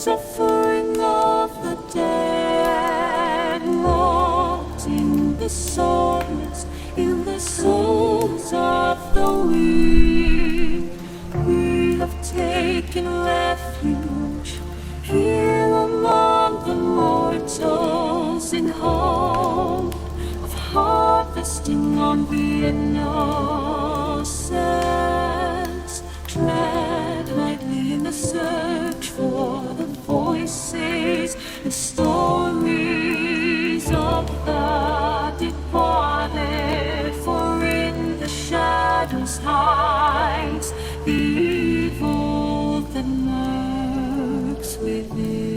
suffering of the dead, locked in the souls, in the souls of the weak. We have taken refuge here among the mortals, in hope of harvesting on the innocent. Tread lightly in the search for the voices, the stories of the departed, for in the shadows hides the evil that lurks within.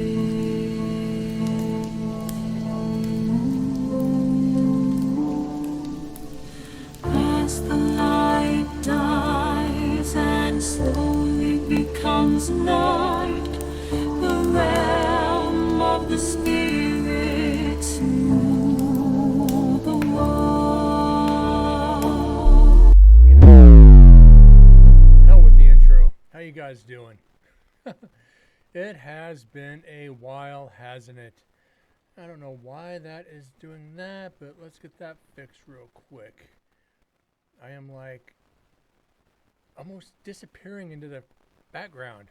As the light dies and slowly becomes night, the realm of the spirit to the world. Hell with the intro. How you guys doing? It has been a while, hasn't it? I don't know why that is doing that, but let's get that fixed real quick. I am like almost disappearing into the background.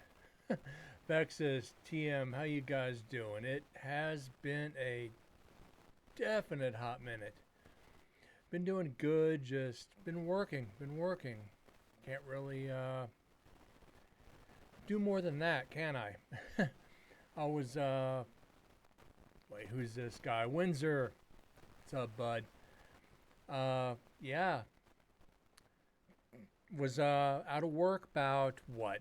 Beck says, TM, how you guys doing? It has been a definite hot minute. Been doing good, just been working. Can't really do more than that, can I? I was, wait, who's this guy? Windsor. What's up, bud? Yeah. Was out of work about, what,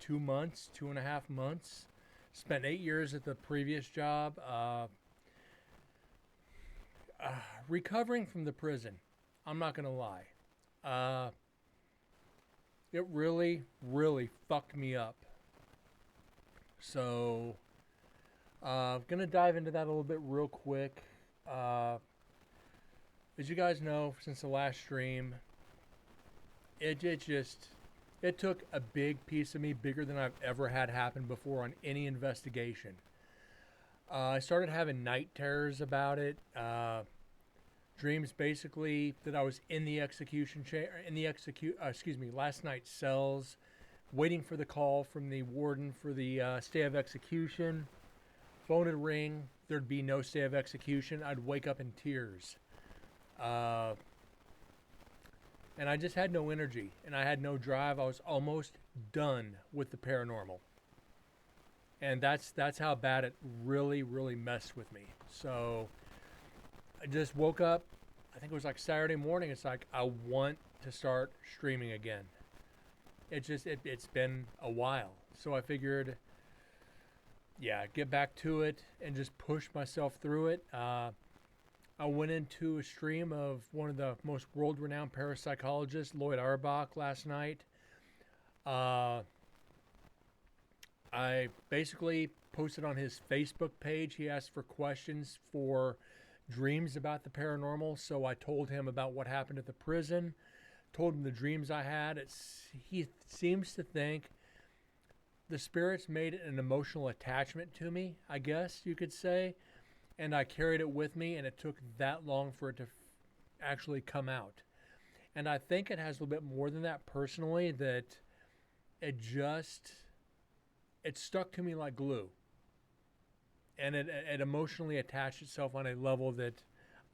2 months, 2.5 months. Spent 8 years at the previous job. Recovering from the prison. I'm not going to lie. It really, really fucked me up. So, going to dive into that a little bit real quick. As you guys know, since the last stream, it took a big piece of me, bigger than I've ever had happen before on any investigation. I started having night terrors about it. Dreams basically that I was in the execution last night's cells, waiting for the call from the warden for the stay of execution. Phone would ring, there'd be no stay of execution. I'd wake up in tears. And I just had no energy, and I had no drive. I was almost done with the paranormal. And that's how bad it really, really messed with me. So I just woke up, I think it was like Saturday morning. It's like, I want to start streaming again. It's been a while. So I figured, yeah, get back to it and just push myself through it. I went into a stream of one of the most world-renowned parapsychologists, Lloyd Auerbach, last night. I basically posted on his Facebook page. He asked for questions for dreams about the paranormal, so I told him about what happened at the prison, told him the dreams I had. He seems to think the spirits made an emotional attachment to me, I guess you could say. And I carried it with me, and it took that long for it to actually come out. And I think it has a little bit more than that personally, that it stuck to me like glue. And it emotionally attached itself on a level that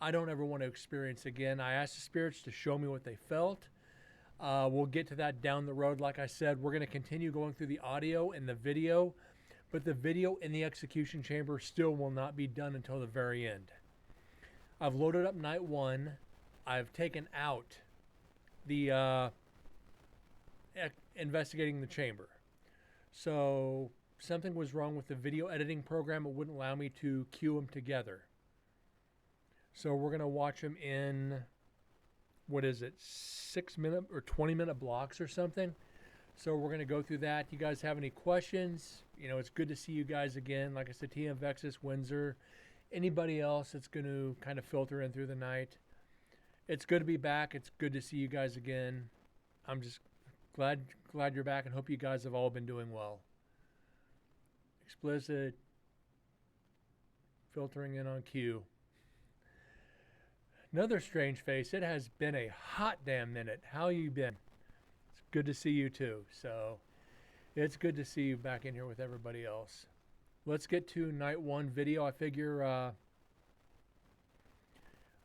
I don't ever want to experience again. I asked the spirits to show me what they felt. We'll get to that down the road. Like I said, we're going to continue going through the audio and the video. But the video in the execution chamber still will not be done until the very end. I've loaded up night one. I've taken out the investigating the chamber. So something was wrong with the video editing program. It wouldn't allow me to cue them together. So we're going to watch them in, 6-minute or 20-minute blocks or something. So we're going to go through that. You guys have any questions? You know, it's good to see you guys again. Like I said, TM Vexus, Windsor, anybody else that's going to kind of filter in through the night. It's good to be back. It's good to see you guys again. I'm just glad you're back and hope you guys have all been doing well. explicit, filtering in on cue. Another strange face. It has been a hot damn minute. How you been? It's good to see you too. So it's good to see you back in here with everybody else. Let's get to night one video. I figure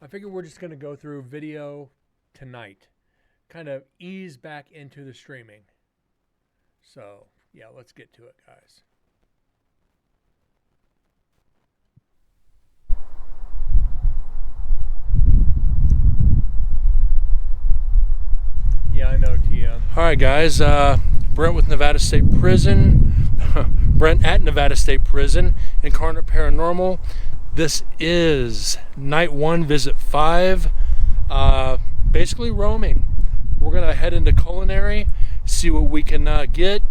we're just gonna go through video tonight, kind of ease back into the streaming. So yeah, let's get to it, guys. Yeah, I know, TM. All right, guys. Brent with Nevada State Prison. Brent at Nevada State Prison. Incarnate Paranormal. This is night one, visit 5. Basically roaming. We're going to head into culinary, see what we can get.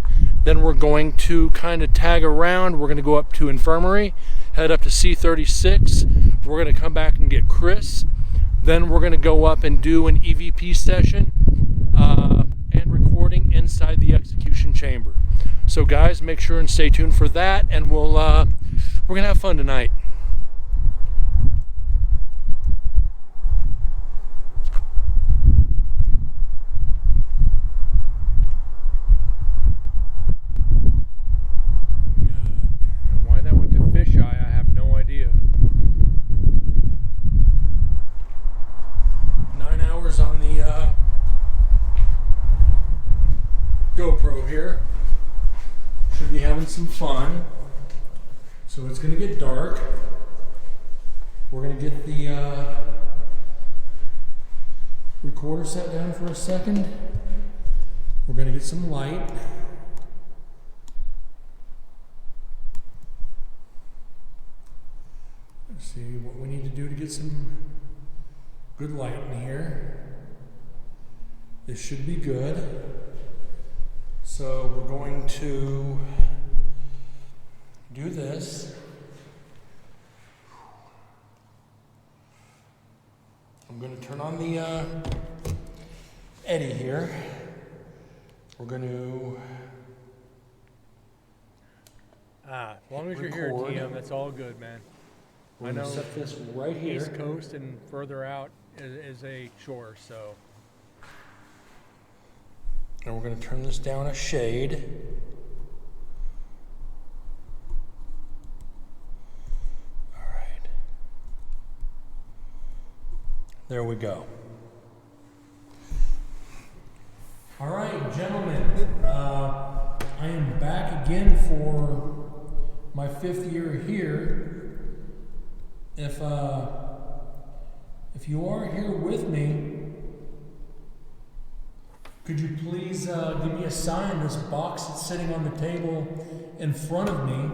Then we're going to kind of tag around. We're going to go up to infirmary, head up to C36. We're going to come back and get Chris. Then we're going to go up and do an EVP session and recording inside the execution chamber. So guys, make sure and stay tuned for that, and we're going to have fun tonight. Why that went to fisheye, I have no idea. 9 hours on the GoPro here. Should be having some fun. So it's going to get dark. We're going to get the recorder set down for a second. We're going to get some light. Let's see what we need to do to get some good light in here. This should be good. So we're going to do this. I'm going to turn on the Eddy here. We're going to as long as you're here, TM, that's all good, man. I know set this right here. East Coast and further out is a chore, so. And we're going to turn this down a shade. All right. There we go. All right, gentlemen. I am back again for my 5th year here. If you are here with me, could you please give me a sign? This box that's sitting on the table in front of me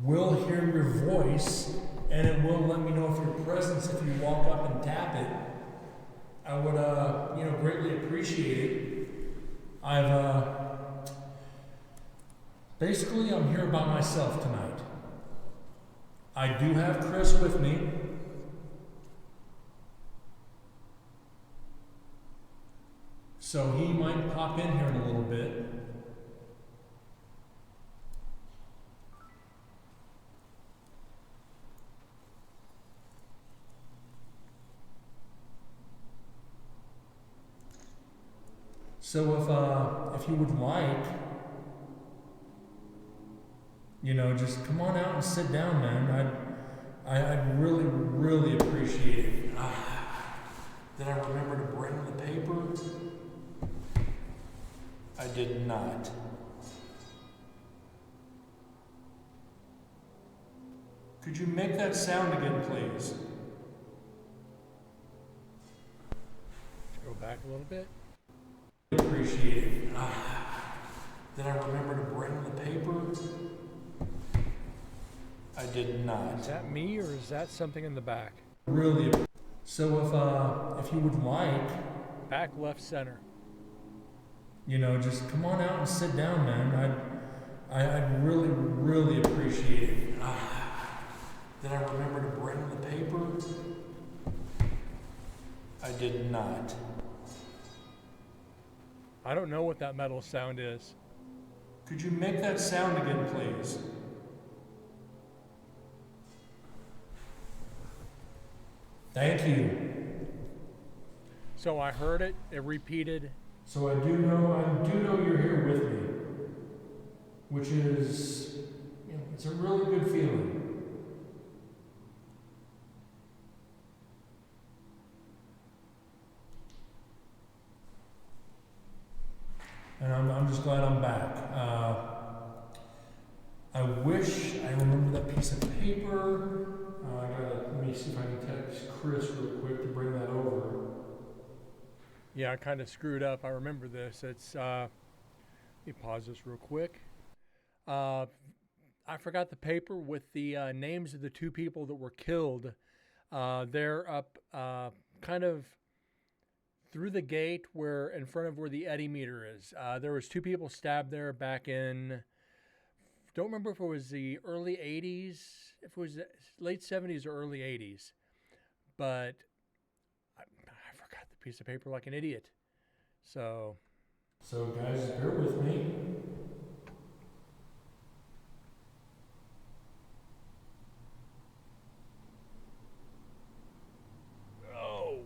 will hear your voice, and it will let me know of your presence if you walk up and tap it. I would, greatly appreciate it. Basically, I'm here by myself tonight. I do have Chris with me. So he might pop in here in a little bit. So if you would like, just come on out and sit down, man. I'd really, really appreciate it. Did I remember to bring the paper? I did not. Could you make that sound again, please? Go back a little bit. Appreciate it. Did I remember to bring the paper? I did not. Is that me or is that something in the back? Really. So if you would like, back left center. Just come on out and sit down, man. I'd really, really appreciate it. Did I remember to bring the paper? I did not. I don't know what that metal sound is. Could you make that sound again, please? Thank you. So I heard it. It repeated. So I do know you're here with me, which is, it's a really good feeling. And I'm just glad I'm back. I wish I remember that piece of paper. Let me see if I can text Chris real quick to bring that over. Yeah, I kind of screwed up. I remember this. It's, let me pause this real quick. I forgot the paper with the names of the two people that were killed. They're up kind of through the gate where in front of where the eddy meter is. There was two people stabbed there back in, don't remember if it was the early 80s, if it was the late 70s or early 80s. But I forgot the piece of paper like an idiot. So guys, bear with me. Oh.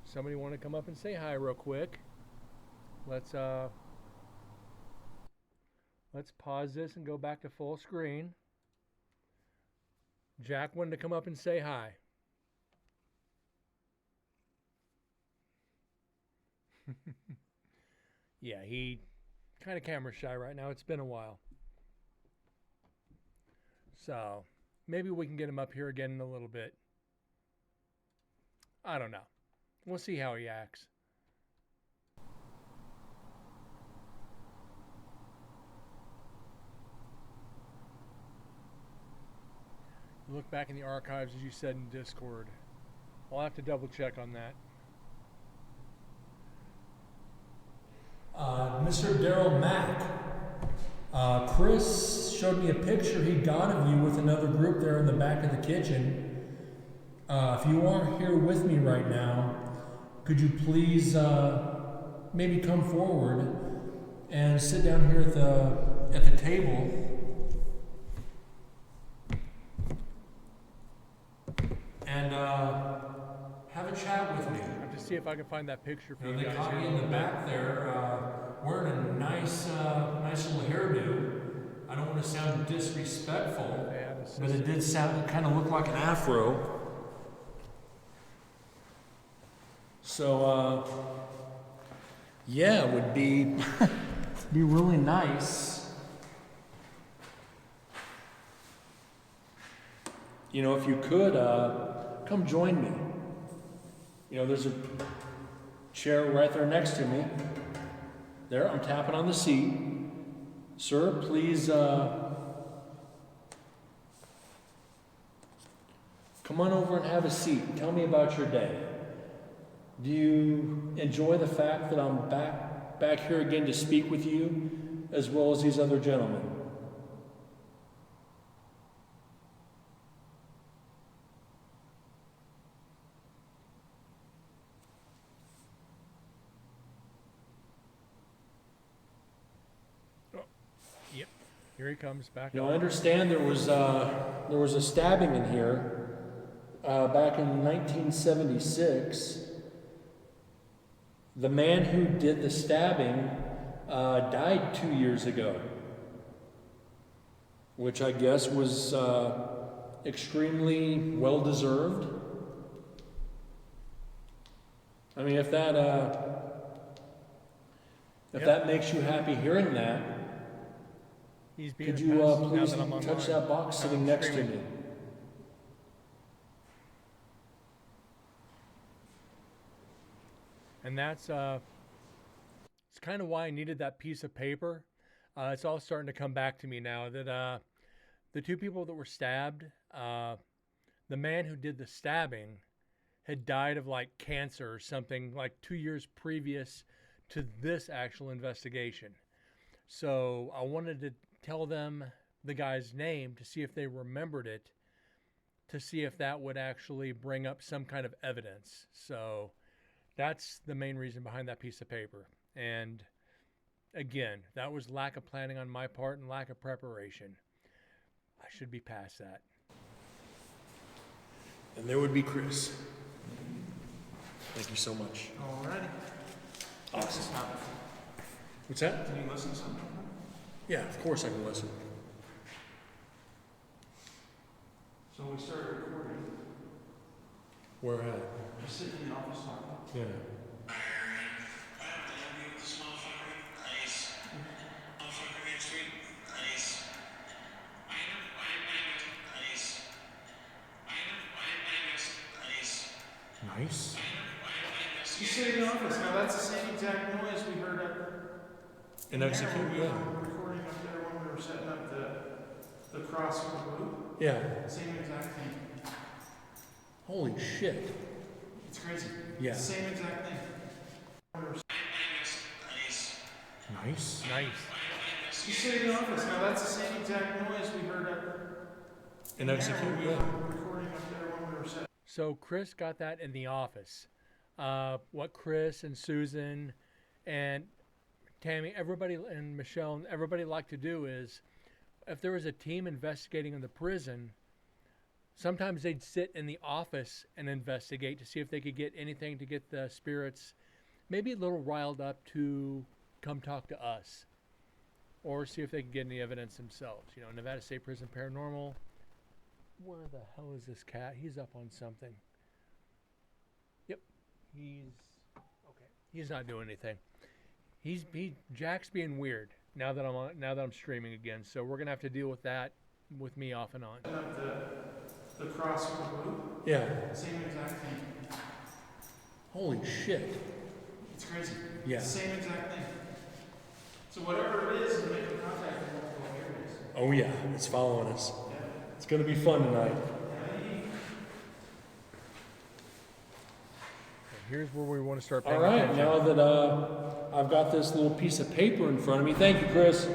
Somebody want to come up and say hi real quick? Let's pause this and go back to full screen. Jack wanted to come up and say hi. Yeah, he kind of camera shy right now. It's been a while. So maybe we can get him up here again in a little bit. I don't know. We'll see how he acts. Look back in the archives, as you said in Discord. I'll have to double check on that. Mr. Daryl Mack. Chris showed me a picture he got of you with another group there in the back of the kitchen. If you aren't here with me right now, could you please maybe come forward and sit down here at the table? And have a chat with me. I have to see if I can find that picture for You know, you they guys caught here me in in a the minute. back there, wearing a nice little hairdo. I don't want to sound disrespectful, They have a but it system. did sound, it kind of looked like an afro. So, yeah, it would be be really nice. You know, if you could, come join me. You know, there's a chair right there next to me. There, I'm tapping on the seat. Sir, please, come on over and have a seat. Tell me about your day. Do you enjoy the fact that I'm back here again to speak with you, as well as these other gentlemen? Yep. Here he comes back. You know, I understand there was a stabbing in here back in 1976. The man who did the stabbing died 2 years ago, which I guess was extremely well deserved. I mean, if that makes you happy hearing that, He's being could a you pest now please that I'm touch online. that box sitting I'm next to streaming. me? And that's it's kind of why I needed that piece of paper. It's all starting to come back to me now that the two people that were stabbed, the man who did the stabbing had died of like cancer or something like 2 years previous to this actual investigation. So I wanted to tell them the guy's name to see if they remembered it, to see if that would actually bring up some kind of evidence. So That's the main reason behind that piece of paper. And again, that was lack of planning on my part and lack of preparation. I should be past that. And there would be Chris. Thank you so much. Alrighty. Awesome. What's that? Can you listen to something? Yeah, of course I can listen. So we started recording. Where at? We're sitting in the office talking. Yeah. Nice. She's sitting in the office. Now that's the same exact noise we heard up And execute, when we yeah. were recording up there when we were setting up the cross for the blue. Yeah. Same exact thing. Holy shit. It's crazy. Yeah. Same exact thing. Nice. Nice. She's sitting in the office. Now that's the same exact noise we heard up And execute, when we yeah. were recording up there when we were setting. So Chris got that in the office. What Chris and Susan and Tammy, everybody, and Michelle, and everybody like to do is, if there was a team investigating in the prison, sometimes they'd sit in the office and investigate to see if they could get anything to get the spirits maybe a little riled up to come talk to us, or see if they could get any evidence themselves. You know, Nevada State Prison Paranormal. Where the hell is this cat? He's up on something. Yep, he's okay. He's not doing anything. Jack's being weird now that I'm streaming again. So we're gonna have to deal with that with me off and on. Setting up the cross for the blue. Yeah. Same exact thing. Holy shit. It's crazy. Yeah. Same exact thing. So whatever it is, we're making contact with multiple areas. Oh yeah, it's following us. Yeah. It's gonna be fun tonight. Here's where we want to start All paying right, attention. now that I've got this little piece of paper in front of me, thank you, Chris.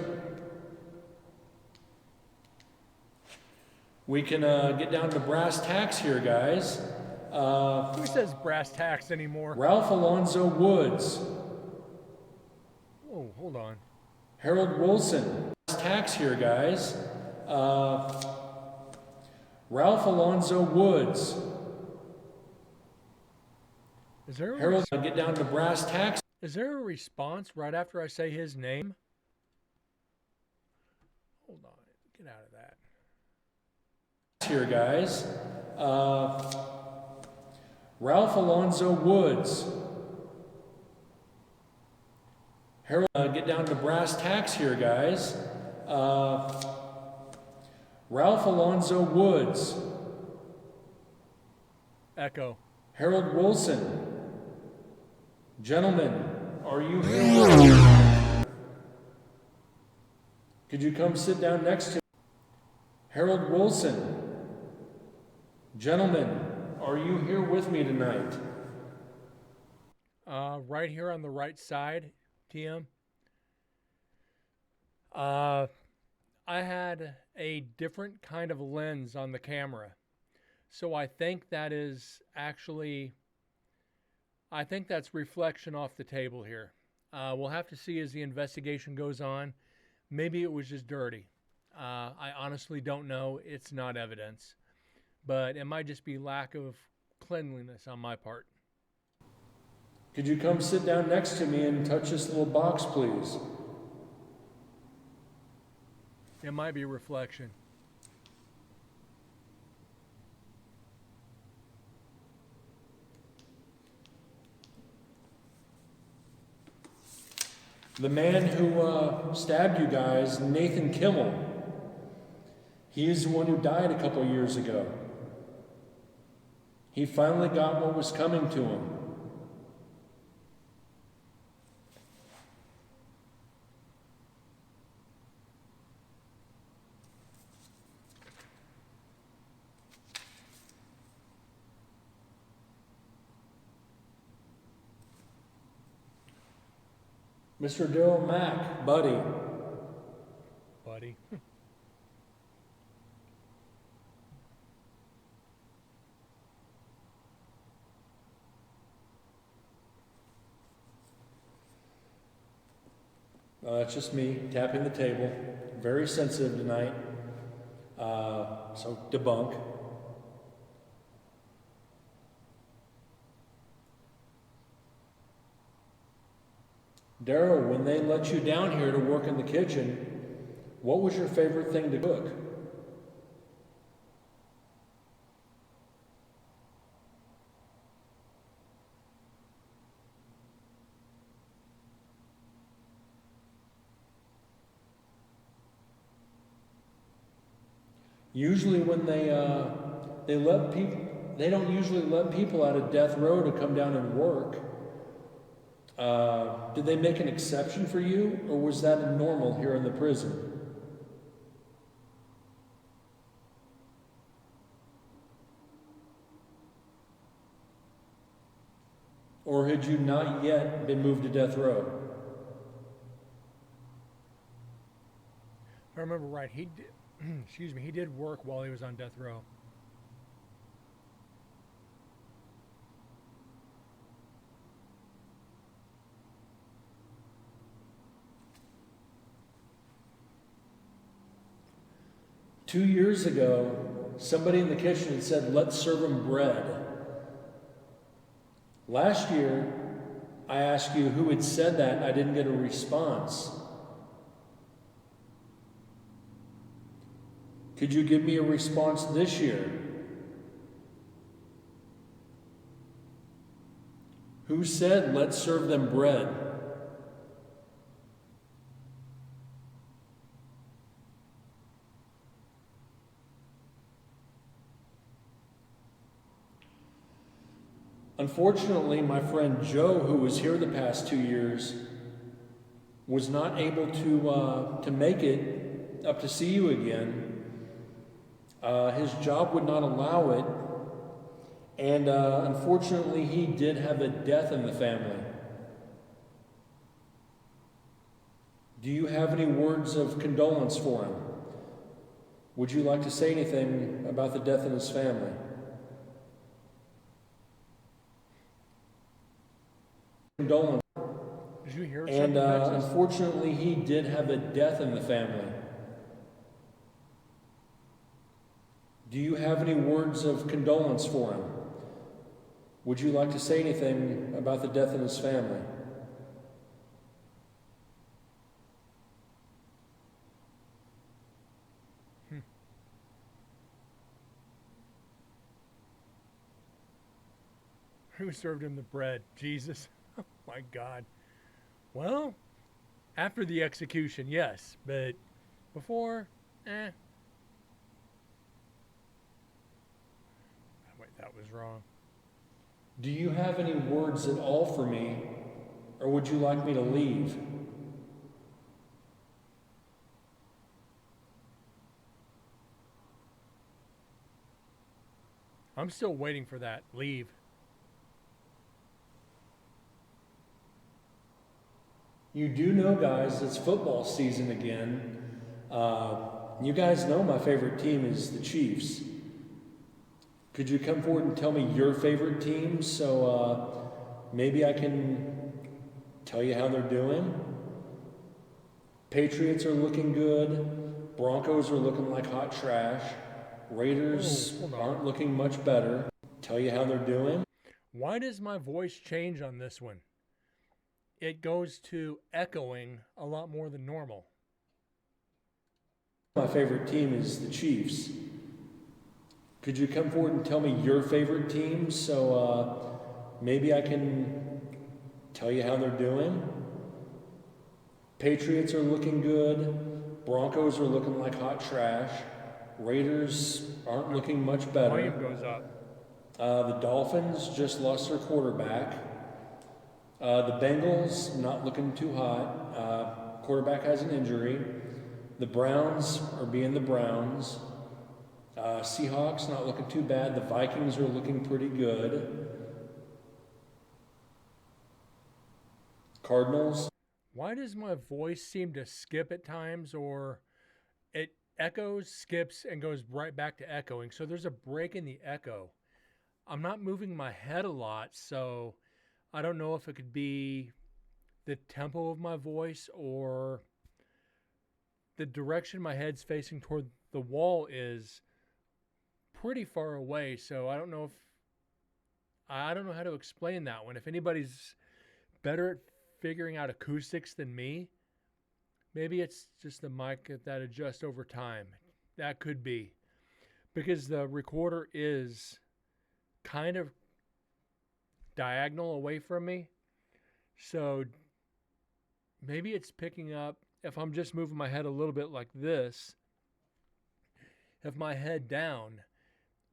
We can get down to brass tacks here, guys. Who says brass tacks anymore? Ralph Alonzo Woods, Oh, hold on. Harold Wilson. Brass tacks here, guys. Ralph Alonzo Woods, Is there Harold. Get down to brass tacks. is there a response right after I say his name? Hold on. Get out of that. Here, guys. Ralph Alonzo Woods. Harold, get down to brass tacks here, guys. Ralph Alonzo Woods. Echo. Harold Wilson. Gentlemen, are you here? Could you come sit down next to Harold Wilson? Gentlemen, are you here with me tonight? Right here on the right side, TM. I had a different kind of lens on the camera. So I think that is actually, I think that's reflection off the table here. We'll have to see as the investigation goes on. Maybe it was just dirty. I honestly don't know. It's not evidence. But it might just be lack of cleanliness on my part. Could you come sit down next to me and touch this little box, please? It might be reflection. The man who stabbed you guys, Nathan Kimmel, he is the one who died a couple years ago. He finally got what was coming to him. Mr. Daryl Mack, buddy. Buddy. It's just me tapping the table. Very sensitive tonight. So debunk. Daryl, when they let you down here to work in the kitchen, what was your favorite thing to cook? Usually when they let people, they don't usually let people out of death row to come down and work. Did they make an exception for you, or was that normal here in the prison? Or had you not yet been moved to death row? If I remember right, he did, excuse me, he did work while he was on death row. Two years ago, somebody in the kitchen had said, let's serve him bread. Last year, I asked you who had said that, and I didn't get a response. Could you give me a response this year? Who said, let's serve them bread? Unfortunately, my friend Joe, who was here the past 2 years, was not able to make it up to see you again. His job would not allow it, and unfortunately, he did have a death in the family. Do you have any words of condolence for him? Would you like to say anything about the death in his family? Condolence. Did you hear And something? Alexis? unfortunately, he did have a death in the family. Do you have any words of condolence for him? Would you like to say anything about the death in his family? Who served him the bread? Jesus. Oh my God. Well, after the execution, yes, but before, Wait, that was wrong. Do you have any words at all for me, or would you like me to leave? I'm still waiting for that. Leave. You do know, guys, it's football season again. You guys know my favorite team is the Chiefs. Could you come forward and tell me your favorite team so maybe I can tell you how they're doing? Patriots are looking good. Broncos are looking like hot trash. Raiders hold on. aren't looking much better. Tell you how they're doing? Why does my voice change on this one? It goes to echoing a lot more than normal. My favorite team is the Chiefs. Could you come forward and tell me your favorite team so maybe I can tell you how they're doing? Patriots are looking good. Broncos are looking like hot trash. Raiders aren't looking much better. Volume goes up. The Dolphins just lost their quarterback. The Bengals not looking too hot. Quarterback has an injury. The Browns are being the Browns. Seahawks not looking too bad. The Vikings are looking pretty good. Cardinals. Why does my voice seem to skip at times, or it echoes, skips, and goes right back to echoing? So there's a break in the echo. I'm not moving my head a lot, so I don't know if it could be the tempo of my voice or the direction my head's facing toward the wall is pretty far away. So I don't know how to explain that one. If anybody's better at figuring out acoustics than me, maybe it's just the mic that adjusts over time. That could be. Because the recorder is kind of diagonal away from me. So maybe it's picking up, if I'm just moving my head a little bit like this, if my head down,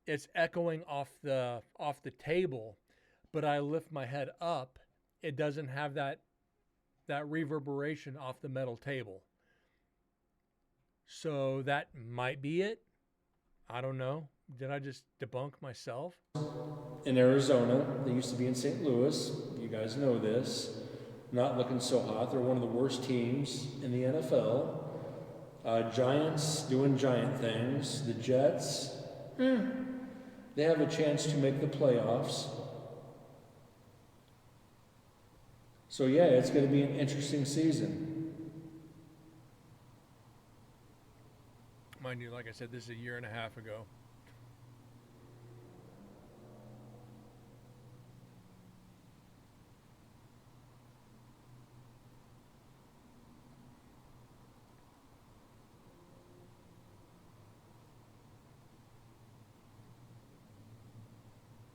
it's echoing off the table, but I lift my head up, it doesn't have that reverberation off the metal table. So that might be it. I don't know. Did I just debunk myself? In Arizona, they used to be in St. Louis. You guys know this. Not looking so hot. They're one of the worst teams in the NFL. Giants doing giant things. The Jets, they have a chance to make the playoffs. So yeah, it's going to be an interesting season. Mind you, like I said, this is a year and a half ago.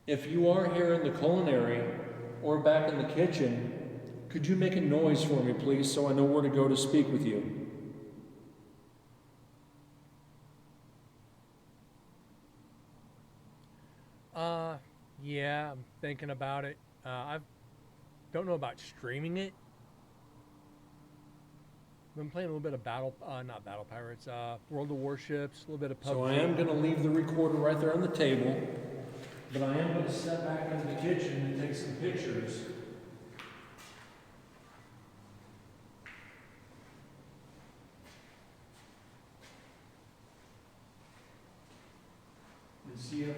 If you are here in the culinary or back in the kitchen, could you make a noise for me, please, so I know where to go to speak with you? Yeah, I'm thinking about it. I don't know about streaming it. I've been playing a little bit of not Battle Pirates, World of Warships, a little bit of PUBG. So I am going to leave the recorder right there on the table, but I am going to step back into the kitchen and take some pictures. And see if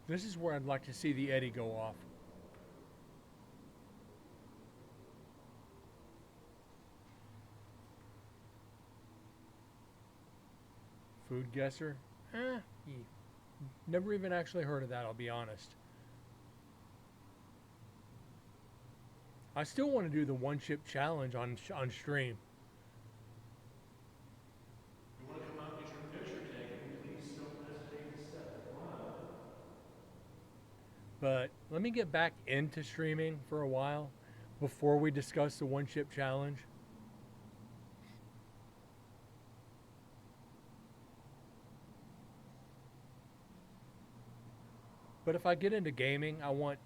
This is where I'd like to see the eddy go off. Food guesser? Never even actually heard of that, I'll be honest. I still want to do the one chip challenge on stream. you want to come out and get your picture taken, please don't hesitate to step forward. But let me get back into streaming for a while before we discuss the one chip challenge. But if I get into gaming, I want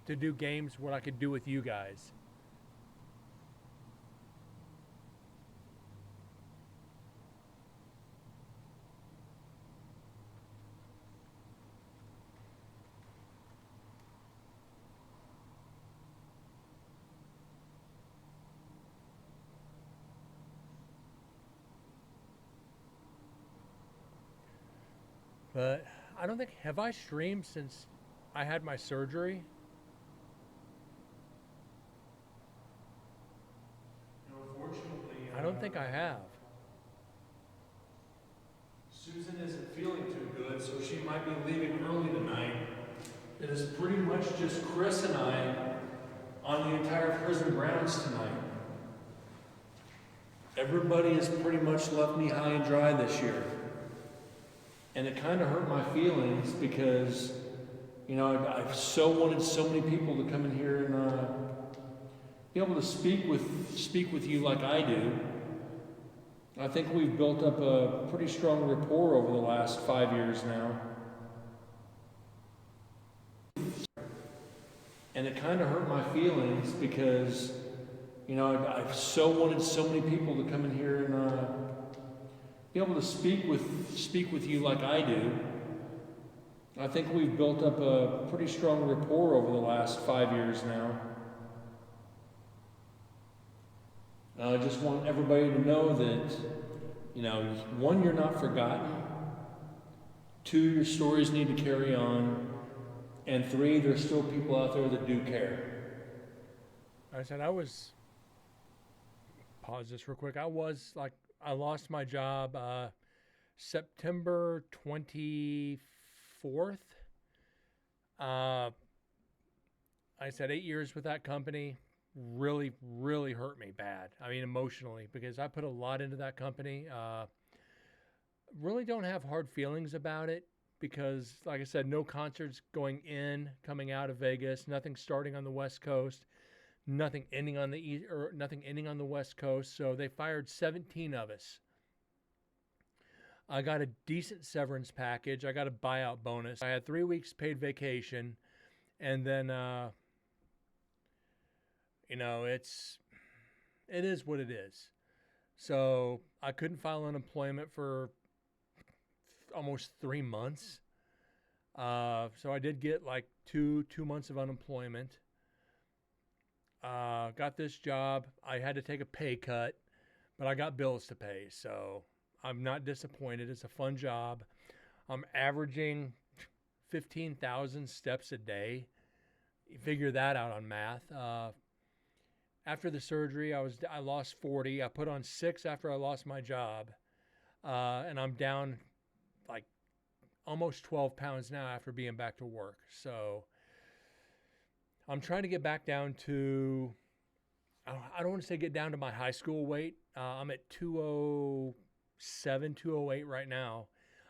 to do games what I could do with you guys. But I don't think, have I streamed since I had my surgery? Unfortunately, I don't think I have. Susan isn't feeling too good, so she might be leaving early tonight. It is pretty much just Chris and I on the entire prison grounds tonight. Everybody has pretty much left me high and dry this year. And it kind of hurt my feelings because, you know, I've so wanted so many people to come in here and be able to speak with you like I do. I think we've built up a pretty strong rapport over the last 5 years now. And it kind of hurt my feelings because, you know, I've so wanted so many people to come in here and be able to speak with you like I do. I think we've built up a pretty strong rapport over the last 5 years now. I just want everybody to know that, you know, one, you're not forgotten. Two, your stories need to carry on. And 3, there's still people out there that do care. I said pause this real quick. I lost my job September 24th. I said 8 years with that company really, really hurt me bad. I mean, emotionally, because I put a lot into that company. Really don't have hard feelings about it because, like I said, no concerts coming out of Vegas, nothing starting on the West Coast, nothing ending on nothing ending on the West Coast. So they fired 17 of us. I got a decent severance package. I got a buyout bonus. I had 3 weeks paid vacation, and then it is what it is. So I couldn't file unemployment for almost 3 months. So I did get like two months of unemployment. Got this job. I had to take a pay cut, but I got bills to pay, so I'm not disappointed. It's a fun job. I'm averaging 15,000 steps a day. You figure that out on math. After the surgery, I lost 40. I put on 6 after I lost my job, and I'm down like almost 12 pounds now after being back to work. So I'm trying to get back down to, I don't want to say get down to my high school weight. I'm at 207, 208 right now.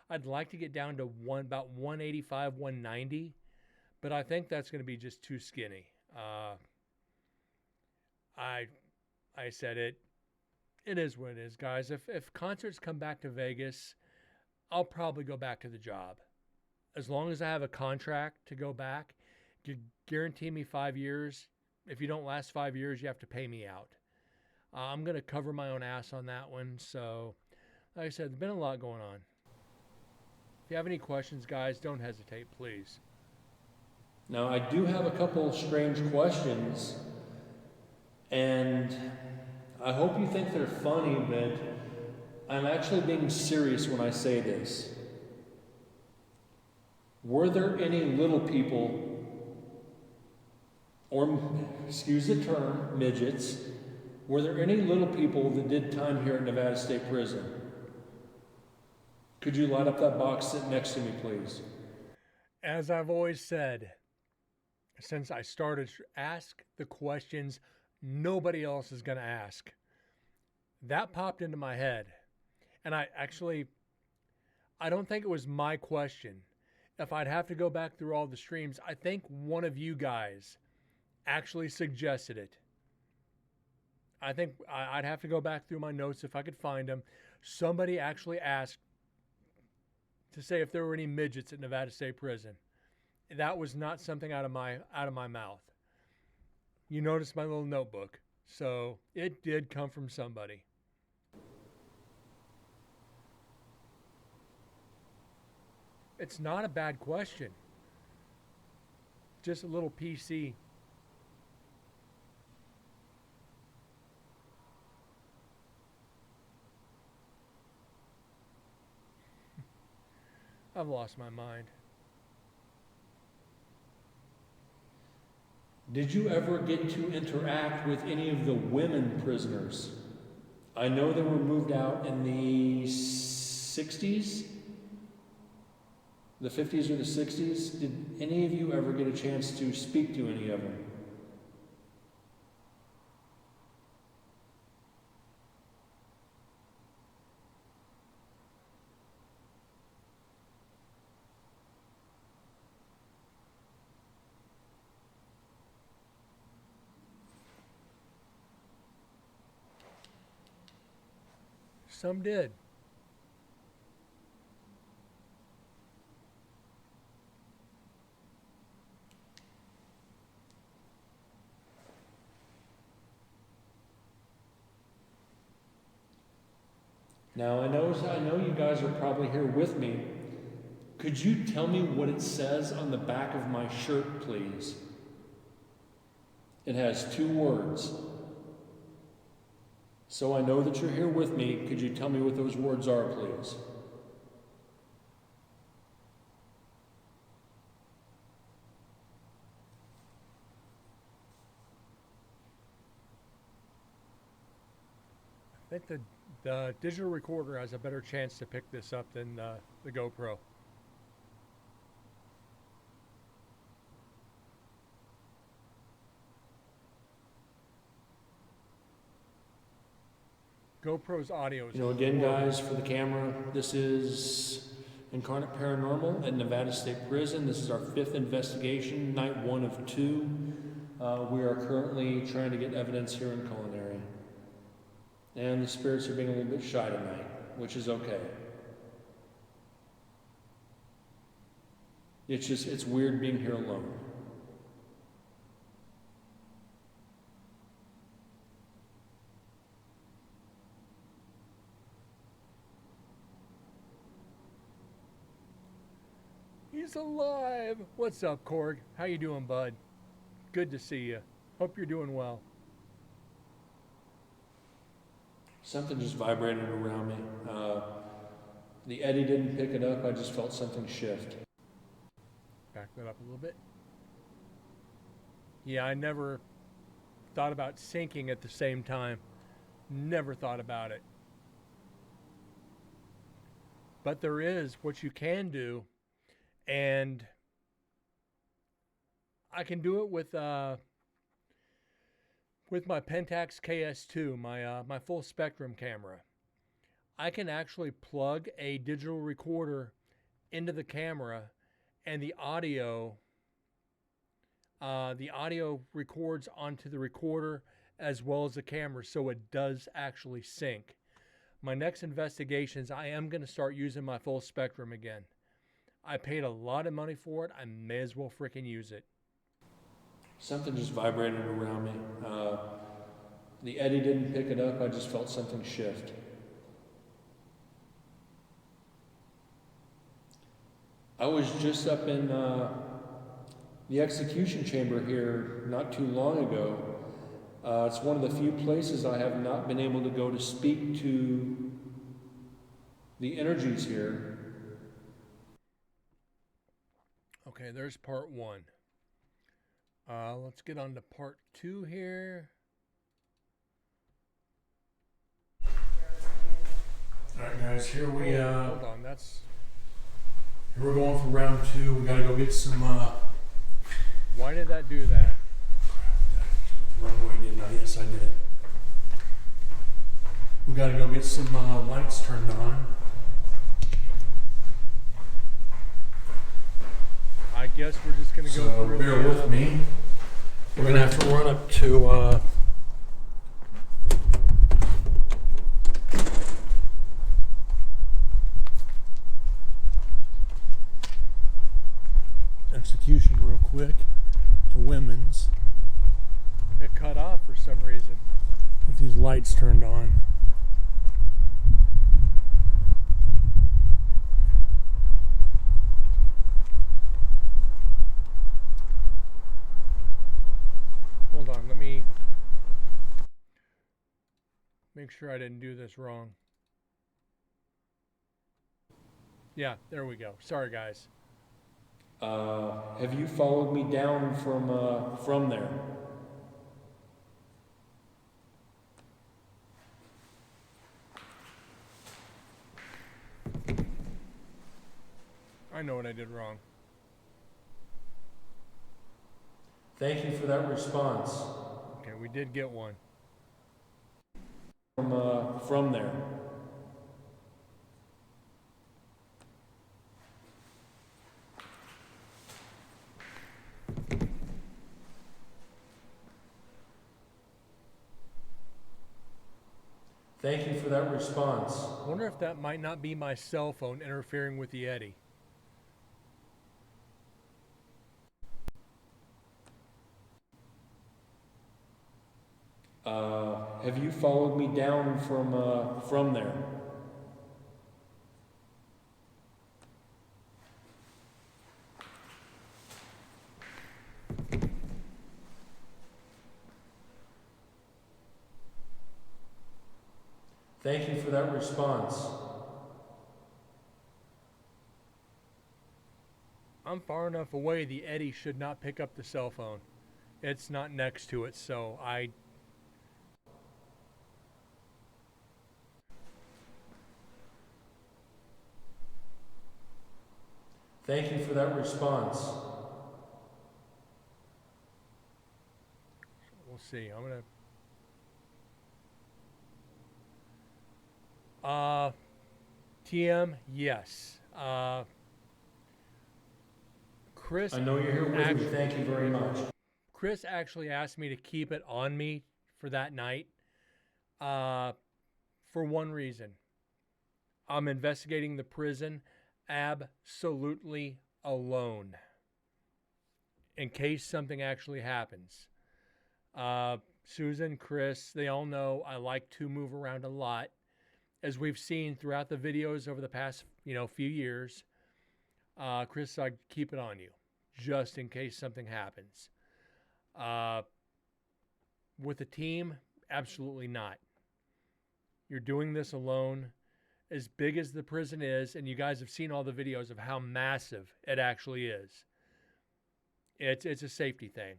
I'd like to get down to about 185, 190, but I think that's going to be just too skinny. I said it is what it is, guys. If concerts come back to Vegas, I'll probably go back to the job. As long as I have a contract to go back, you guarantee me 5 years. If you don't last 5 years, you have to pay me out. I'm going to cover my own ass on that one. So, like I said, there's been a lot going on. If you have any questions, guys, don't hesitate, please. Now, I do have a couple strange questions, and I hope you think they're funny, but I'm actually being serious when I say this. Were there any little people, or excuse the term, midgets, were there any little people that did time here at Nevada State Prison? Could you light up that box sitting next to me, please? As I've always said, since I started, ask the questions nobody else is going to ask. That popped into my head. And I don't think it was my question. If I'd have to go back through all the streams, I think one of you guys actually suggested it. I think I'd have to go back through my notes if I could find them. Somebody actually asked to say if there were any midgets at Nevada State Prison. That was not something out of my mouth. You noticed my little notebook. So it did come from somebody. It's not a bad question. Just a little PC. I've lost my mind. Did you ever get to interact with any of the women prisoners? I know they were moved out in the 60s, the 50s or the 60s. Did any of you ever get a chance to speak to any of them? Some did. Now, I know you guys are probably here with me. Could you tell me what it says on the back of my shirt, please? It has 2 words. So I know that you're here with me. Could you tell me what those words are, please? I think the digital recorder has a better chance to pick this up than the GoPro. GoPro's audio is Again, horrible. guys, for the camera, this is Incarnate Paranormal at Nevada State Prison. This is our 5th investigation, night 1 of 2. We are currently trying to get evidence here in Culinary. And the spirits are being a little bit shy tonight, which is okay. It's weird being here alone. He's alive. What's up, Korg? How you doing, bud? Good to see you. Hope you're doing well. Something just vibrated around me. The Eddie didn't pick it up. I just felt something shift. Back that up a little bit. Yeah, I never thought about syncing at the same time. Never thought about it. But there is what you can do, and I can do it with my Pentax KS2, my full spectrum camera. I can actually plug a digital recorder into the camera, and the audio records onto the recorder as well as the camera, so it does actually sync. My next investigations, I am going to start using my full spectrum again. I paid a lot of money for it. I may as well freaking use it. Something just vibrated around me. The Eddie didn't pick it up. I just felt something shift. I was just up in the execution chamber here not too long ago. It's one of the few places I have not been able to go to speak to the energies here. Okay, there's part 1. Let's get on to part 2 here. All right, guys, here we Hold on, that's... here we're going for round 2. We gotta go get some. Why did that do that? Wrong way, didn't I? Yes, I did. We gotta go get some lights turned on. I guess we're just going to go So through bear the, with me. We're gonna have to run up to execution real quick to women's It cut off for some reason. with these lights turned on. Hold on, let me make sure I didn't do this wrong. Yeah, there we go. Sorry, guys. Have you followed me down from there? I know what I did wrong. Thank you for that response. Okay, we did get one. From there. Thank you for that response. I wonder if that might not be my cell phone interfering with the Eddie. Have you followed me down from there? Thank you for that response. I'm far enough away, the Eddie should not pick up the cell phone. It's not next to it, so Thank you for that response. We'll see. I'm gonna. TM, yes. Chris. I know you're here with me. Thank you very much. Chris actually asked me to keep it on me for that night. For one reason. I'm investigating the prison absolutely alone. In case something actually happens. Susan, Chris, they all know I like to move around a lot. As we've seen throughout the videos over the past, few years, Chris, I keep it on you just in case something happens. With the team, absolutely not. You're doing this alone. As big as the prison is, and you guys have seen all the videos of how massive it actually is. It's a safety thing.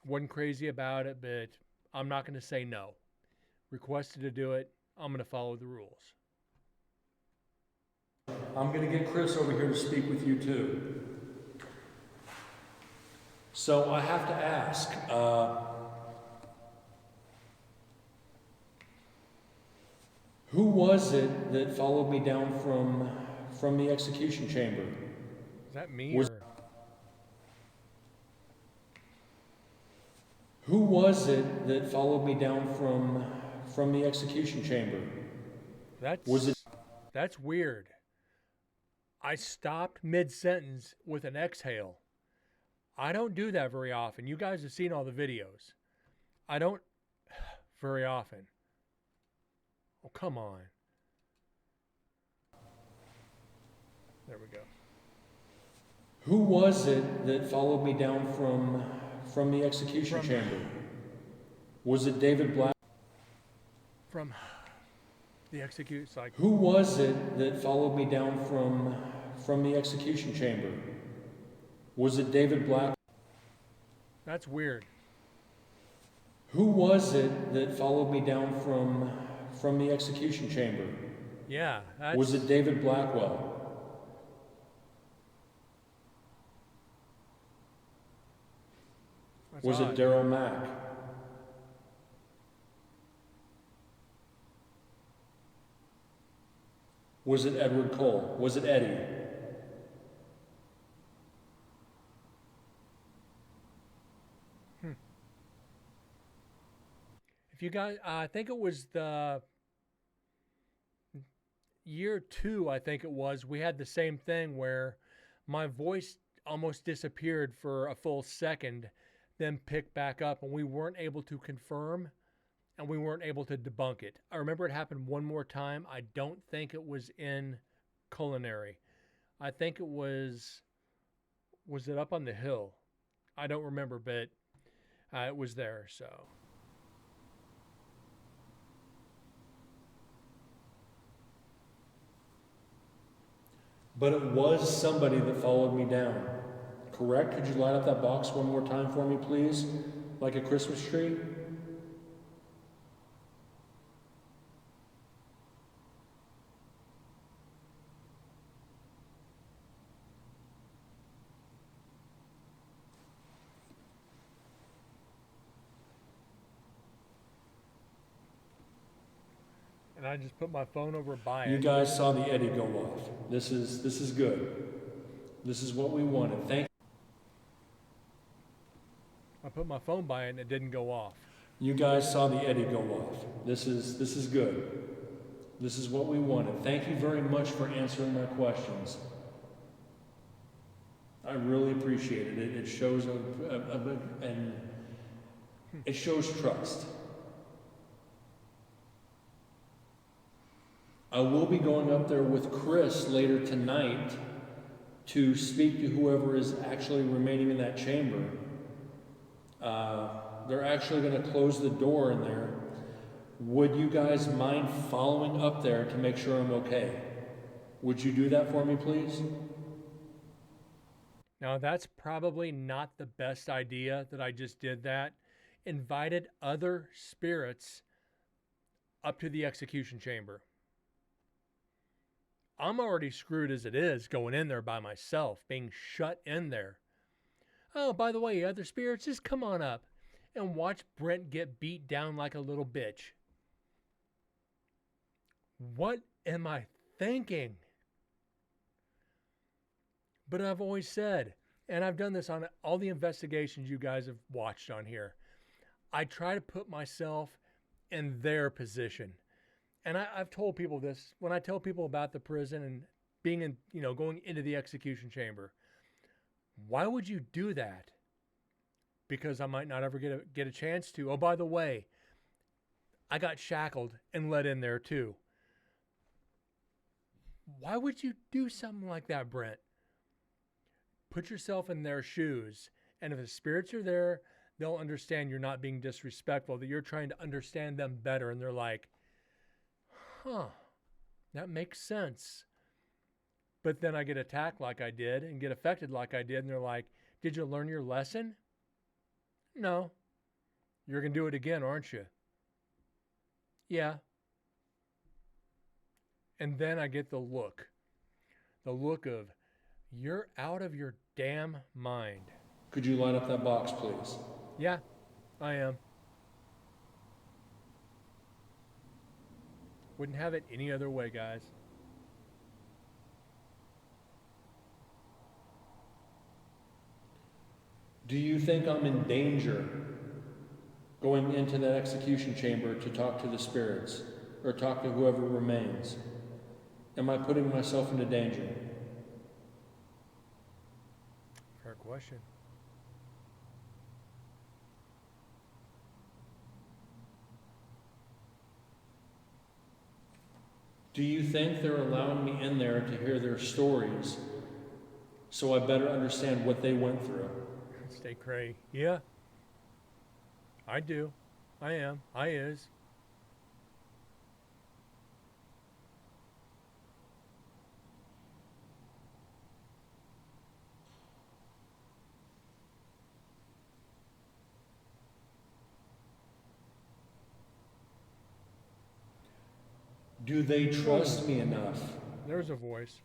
Wasn't crazy about it, but I'm not going to say no. Requested to do it. I'm going to follow the rules. I'm going to get Chris over here to speak with you too. So I have to ask, who was it that followed me down from the execution chamber? Is that me? Who was it that followed me down from the execution chamber? That's weird. I stopped mid-sentence with an exhale. I don't do that very often. You guys have seen all the videos. I don't very often. Oh, come on. There we go. Who was it that followed me down from the execution chamber? Was it David Black? From the execute site. Who was it that followed me down from the execution chamber? Was it David Black? That's weird. Who was it that followed me down from the execution chamber? Yeah. Was it David Blackwell? Was it Daryl Mack? Was it Edward Cole? Was it Eddie? If you guys, I think it was the year 2, I think it was, we had the same thing where my voice almost disappeared for a full second, then picked back up, and we weren't able to confirm, and we weren't able to debunk it. I remember it happened one more time. I don't think it was in Culinary. I think it was it up on the hill? I don't remember, but it was there, so. But it was somebody that followed me down, correct? Could you light up that box one more time for me, please? Like a Christmas tree? And I just put my phone over by it. You guys saw the Eddie go off. This is good. This is what we wanted. Thank I put my phone by it and it didn't go off. you. Guys saw the Eddie go off. This is good. This is what we wanted. Thank you very much for answering my questions. I really appreciate it. It shows it shows trust. I will be going up there with Chris later tonight to speak to whoever is actually remaining in that chamber. They're actually going to close the door in there. Would you guys mind following up there to make sure I'm okay? Would you do that for me, please? Now, that's probably not the best idea that I just did that. Invited other spirits up to the execution chamber. I'm already screwed as it is going in there by myself, being shut in there. Oh, by the way, other spirits, just come on up and watch Brent get beat down like a little bitch. What am I thinking? But I've always said, and I've done this on all the investigations you guys have watched on here, I try to put myself in their position. And I've told people this when I tell people about the prison and being in, going into the execution chamber. Why would you do that? Because I might not ever get a chance to. Oh, by the way, I got shackled and let in there too. Why would you do something like that, Brent? Put yourself in their shoes. And if the spirits are there, they'll understand you're not being disrespectful, that you're trying to understand them better. And they're like, huh, that makes sense. But then I get attacked like I did and get affected like I did. And they're like, did you learn your lesson? No. You're going to do it again, aren't you? Yeah. And then I get the look of, you're out of your damn mind. Could you light up that box, please? Yeah, I am. Wouldn't have it any other way, guys. Do you think I'm in danger going into that execution chamber to talk to the spirits or talk to whoever remains? Am I putting myself into danger? Fair question. Do you think they're allowing me in there to hear their stories so I better understand what they went through? Stay cray. Yeah. I do. I am. I is. Do they trust me enough? There's a voice.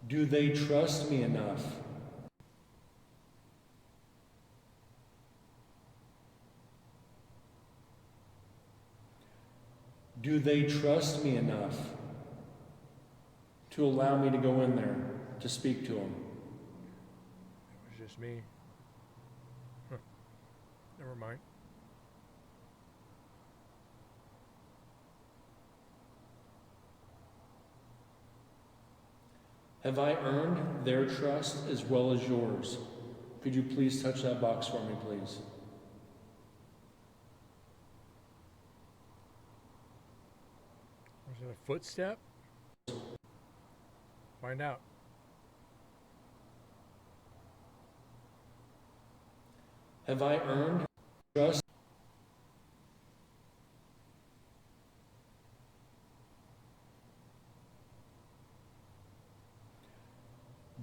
Do they trust me enough? Do they trust me enough to allow me to go in there to speak to them? It was just me. Huh. Never mind. Have I earned their trust as well as yours? Could you please touch that box for me, please? Was it a footstep? Find out. Have I earned trust?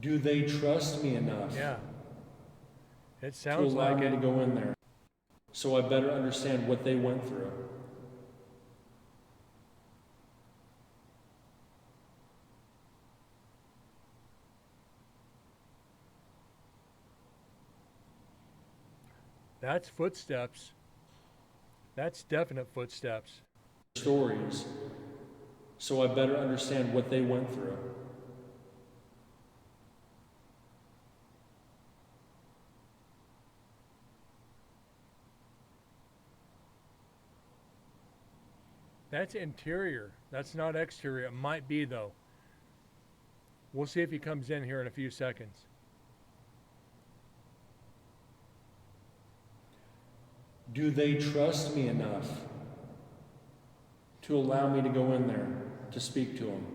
Do they trust me enough Yeah. It to sounds allow like me it. to go in there so I better understand what they went through? That's footsteps. That's definite footsteps. Stories so I better understand what they went through. That's interior. That's not exterior. It might be, though. We'll see if he comes in here in a few seconds. Do they trust me enough to allow me to go in there to speak to them?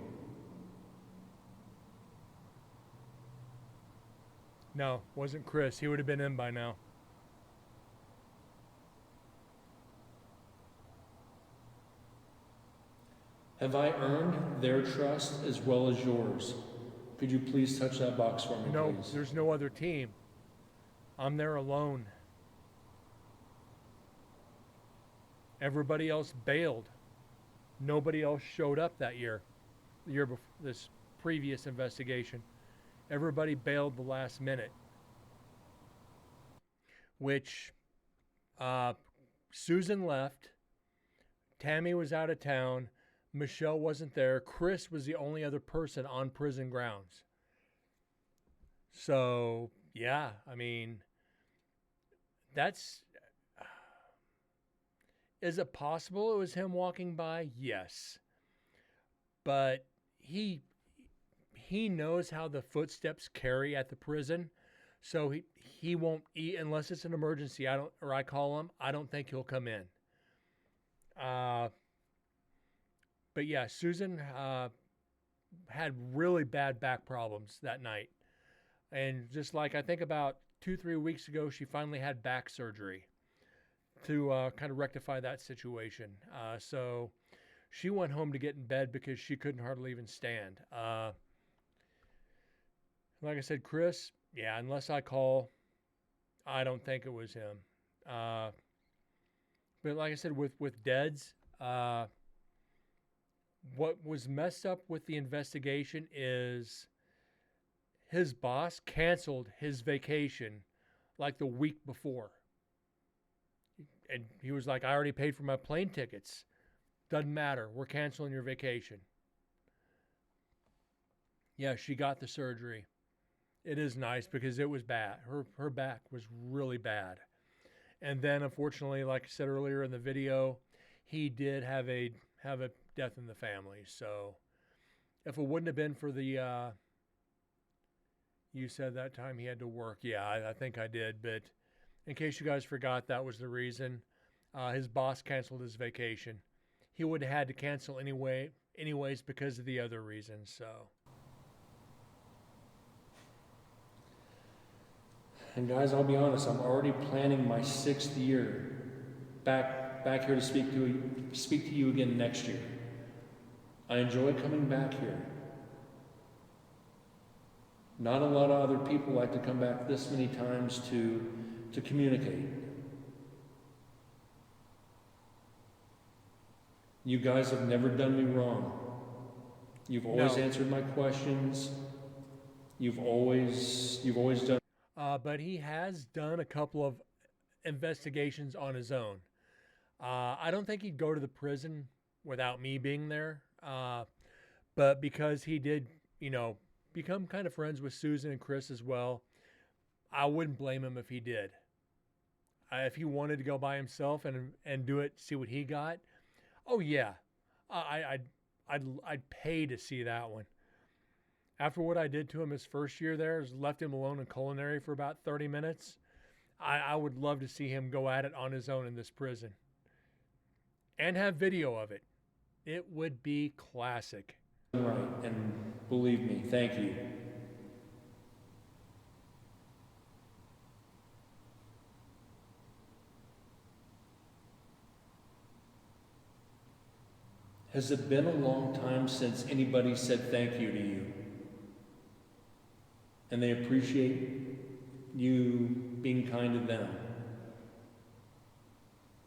No, wasn't Chris. He would have been in by now. Have I earned their trust as well as yours? Could you please touch that box for me, No, please? there's no other team. I'm there alone. Everybody else bailed. Nobody else showed up that year. The year before this previous investigation, everybody bailed the last minute. Which Susan left. Tammy was out of town. Michelle wasn't there. Chris was the only other person on prison grounds. So, yeah, I mean, that's. Is it possible it was him walking by? Yes. But he knows how the footsteps carry at the prison. So he won't eat unless it's an emergency. I call him. I don't think he'll come in. But yeah, Susan had really bad back problems that night, and just like I think about 2-3 weeks ago, she finally had back surgery to kind of rectify that situation. So she went home to get in bed because she couldn't hardly even stand. Like I said, Chris. Yeah, unless I call, I don't think it was him. But like I said, with Deads, what was messed up with the investigation is his boss canceled his vacation like the week before. And he was like, I already paid for my plane tickets. Doesn't matter. We're canceling your vacation. Yeah, she got the surgery. It is nice because it was bad. Her back was really bad. And then unfortunately, like I said earlier in the video, he did have a death in the family. So if it wouldn't have been for the you said that time he had to work. Yeah, I think I did. But in case you guys forgot, that was the reason. His boss canceled his vacation. He would have had to cancel anyways because of the other reasons. So. And guys, I'll be honest, I'm already planning my 6th year back here to speak to you again next year. I enjoy coming back here. Not a lot of other people like to come back this many times to communicate. You guys have never done me wrong. You've always answered my questions. You've always done. But he has done a couple of investigations on his own. I don't think he'd go to the prison without me being there. But because he did, become kind of friends with Susan and Chris as well, I wouldn't blame him if he did. If he wanted to go by himself and do it, see what he got. Oh yeah, I'd pay to see that one. After what I did to him his first year there, left him alone in culinary for about 30 minutes. I would love to see him go at it on his own in this prison. And have video of it. It would be classic. Right, and believe me, thank you. Has it been a long time since anybody said thank you to you? And they appreciate you being kind to them.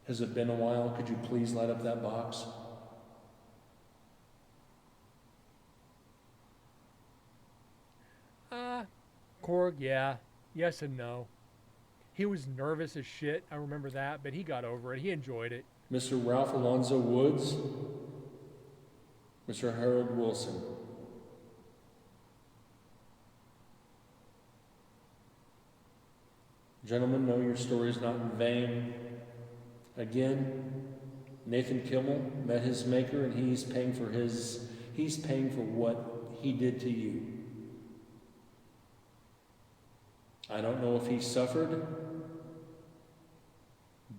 Has it been a while? Could you please light up that box? Korg, yeah. Yes and no. He was nervous as shit, I remember that, but he got over it. He enjoyed it. Mr. Ralph Alonzo Woods, Mr. Harold Wilson. Gentlemen, know your story is not in vain. Again, Nathan Kimmel met his maker, and he's paying for what he did to you. I don't know if he suffered,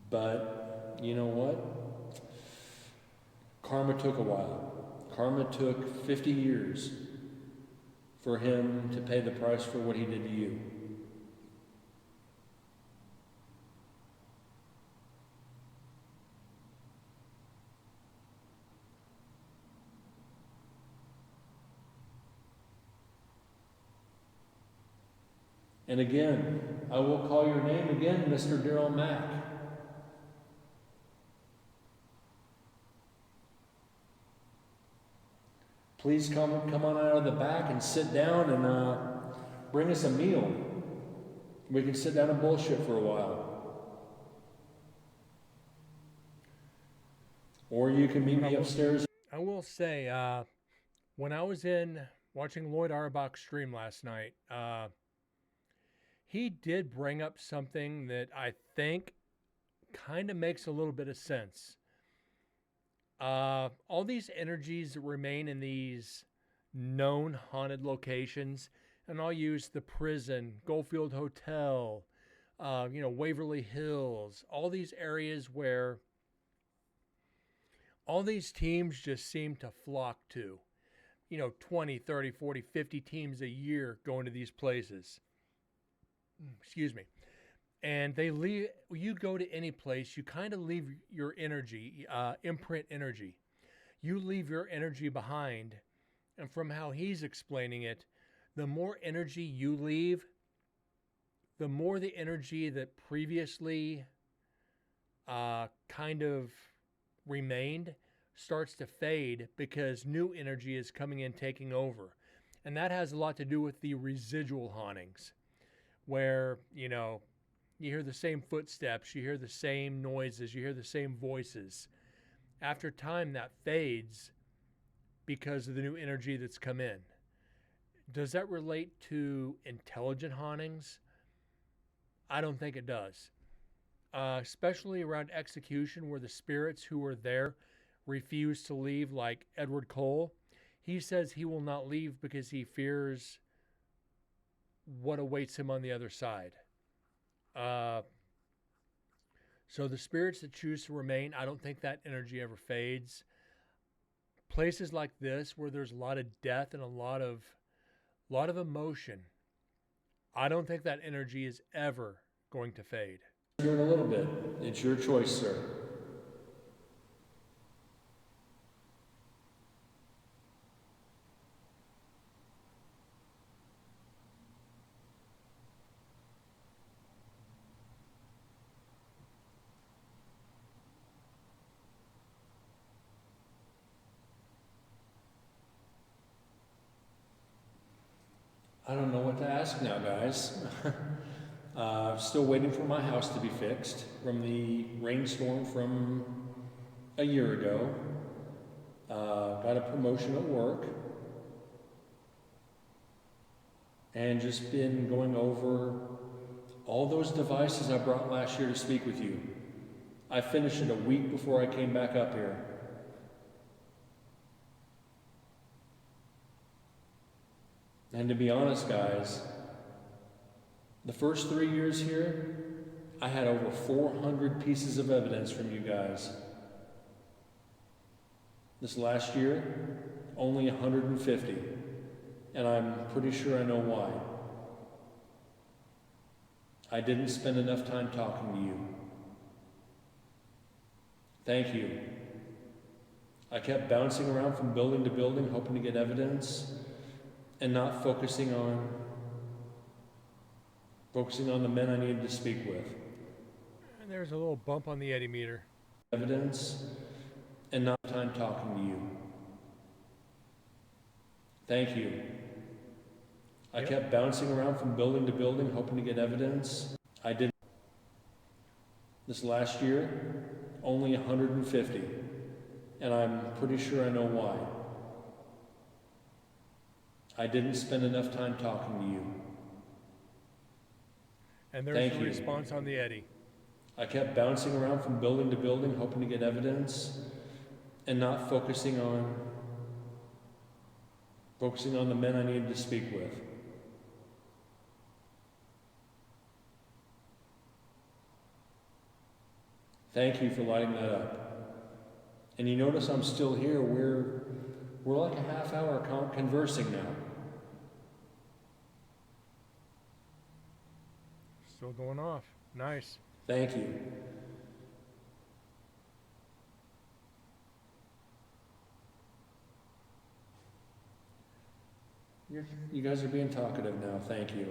but you know what? Karma took a while. Karma took 50 years for him to pay the price for what he did to you. And again, I will call your name again, Mr. Darrell Mack. please come on out of the back and sit down and bring us a meal. We can sit down and bullshit for a while. Or you can meet me upstairs. I will say, when I was in watching Lloyd Auerbach stream last night, he did bring up something that I think kind of makes a little bit of sense. All these energies that remain in these known haunted locations, and I'll use the prison, Goldfield Hotel, Waverly Hills, all these areas where all these teams just seem to flock to. 20, 30, 40, 50 teams a year going to these places. Excuse me. And they leave, you go to any place, you kind of leave your energy, imprint energy. You leave your energy behind. And from how he's explaining it, the more energy you leave, the more the energy that previously kind of remained starts to fade because new energy is coming in, taking over. And that has a lot to do with the residual hauntings, where, you hear the same footsteps, you hear the same noises, you hear the same voices. After time, that fades because of the new energy that's come in. Does that relate to intelligent hauntings? I don't think it does. Especially around execution, where the spirits who are there refuse to leave, like Edward Cole. He says he will not leave because he fears what awaits him on the other side. So the spirits that choose to remain, I don't think that energy ever fades. Places like this, where there's a lot of death and a lot of emotion, I don't think that energy is ever going to fade. Here in a little bit. It's your choice, sir. I don't know what to ask now, guys. Still waiting for my house to be fixed from the rainstorm from a year ago. Got a promotion at work. And just been going over all those devices I brought last year to speak with you. I finished it a week before I came back up here. And to be honest, guys, the first 3 years here, I had over 400 pieces of evidence from you guys. This last year, only 150. And I'm pretty sure I know why. I didn't spend enough time talking to you. Thank you. I kept bouncing around from building to building, hoping to get evidence, and not focusing on the men I needed to speak with. And there's a little bump on the eddy meter. Evidence, and not time talking to you. Thank you. I kept bouncing around from building to building, hoping to get evidence. I didn't. This last year, only 150. And I'm pretty sure I know why. I didn't spend enough time talking to you. And there's a response on the eddy. I kept bouncing around from building to building, hoping to get evidence, and not focusing on the men I needed to speak with. Thank you for lighting that up. And you notice I'm still here. We're like a half hour conversing now. Still going off. Nice. Thank you. You guys are being talkative now. Thank you.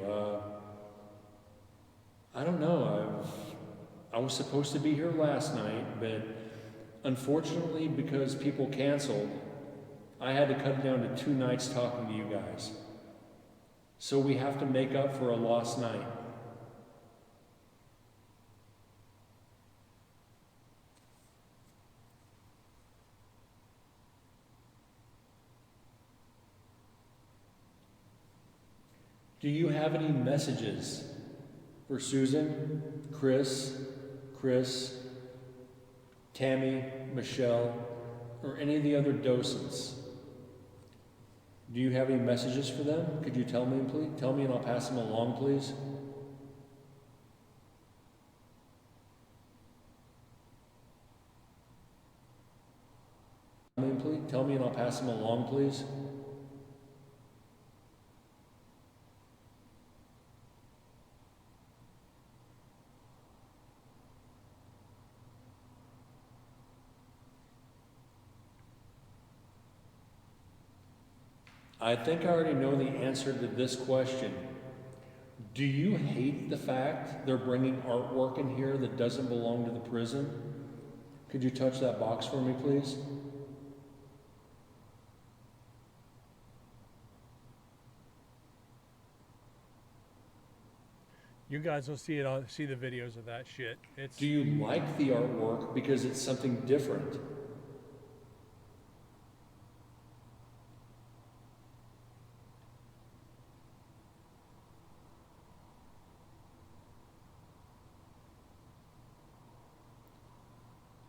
I don't know. I was supposed to be here last night, but unfortunately, because people canceled, I had to cut it down to 2 nights talking to you guys. So we have to make up for a lost night. Do you have any messages for Susan, Chris, Tammy, Michelle, or any of the other docents? Do you have any messages for them? Could you tell me, please? Tell me and I'll pass them along, please. Tell me and I'll pass them along, please. I think I already know the answer to this question. Do you hate the fact they're bringing artwork in here that doesn't belong to the prison? Could you touch that box for me, please? You guys will see it. See the videos of that shit. It's. Do you like the artwork because it's something different?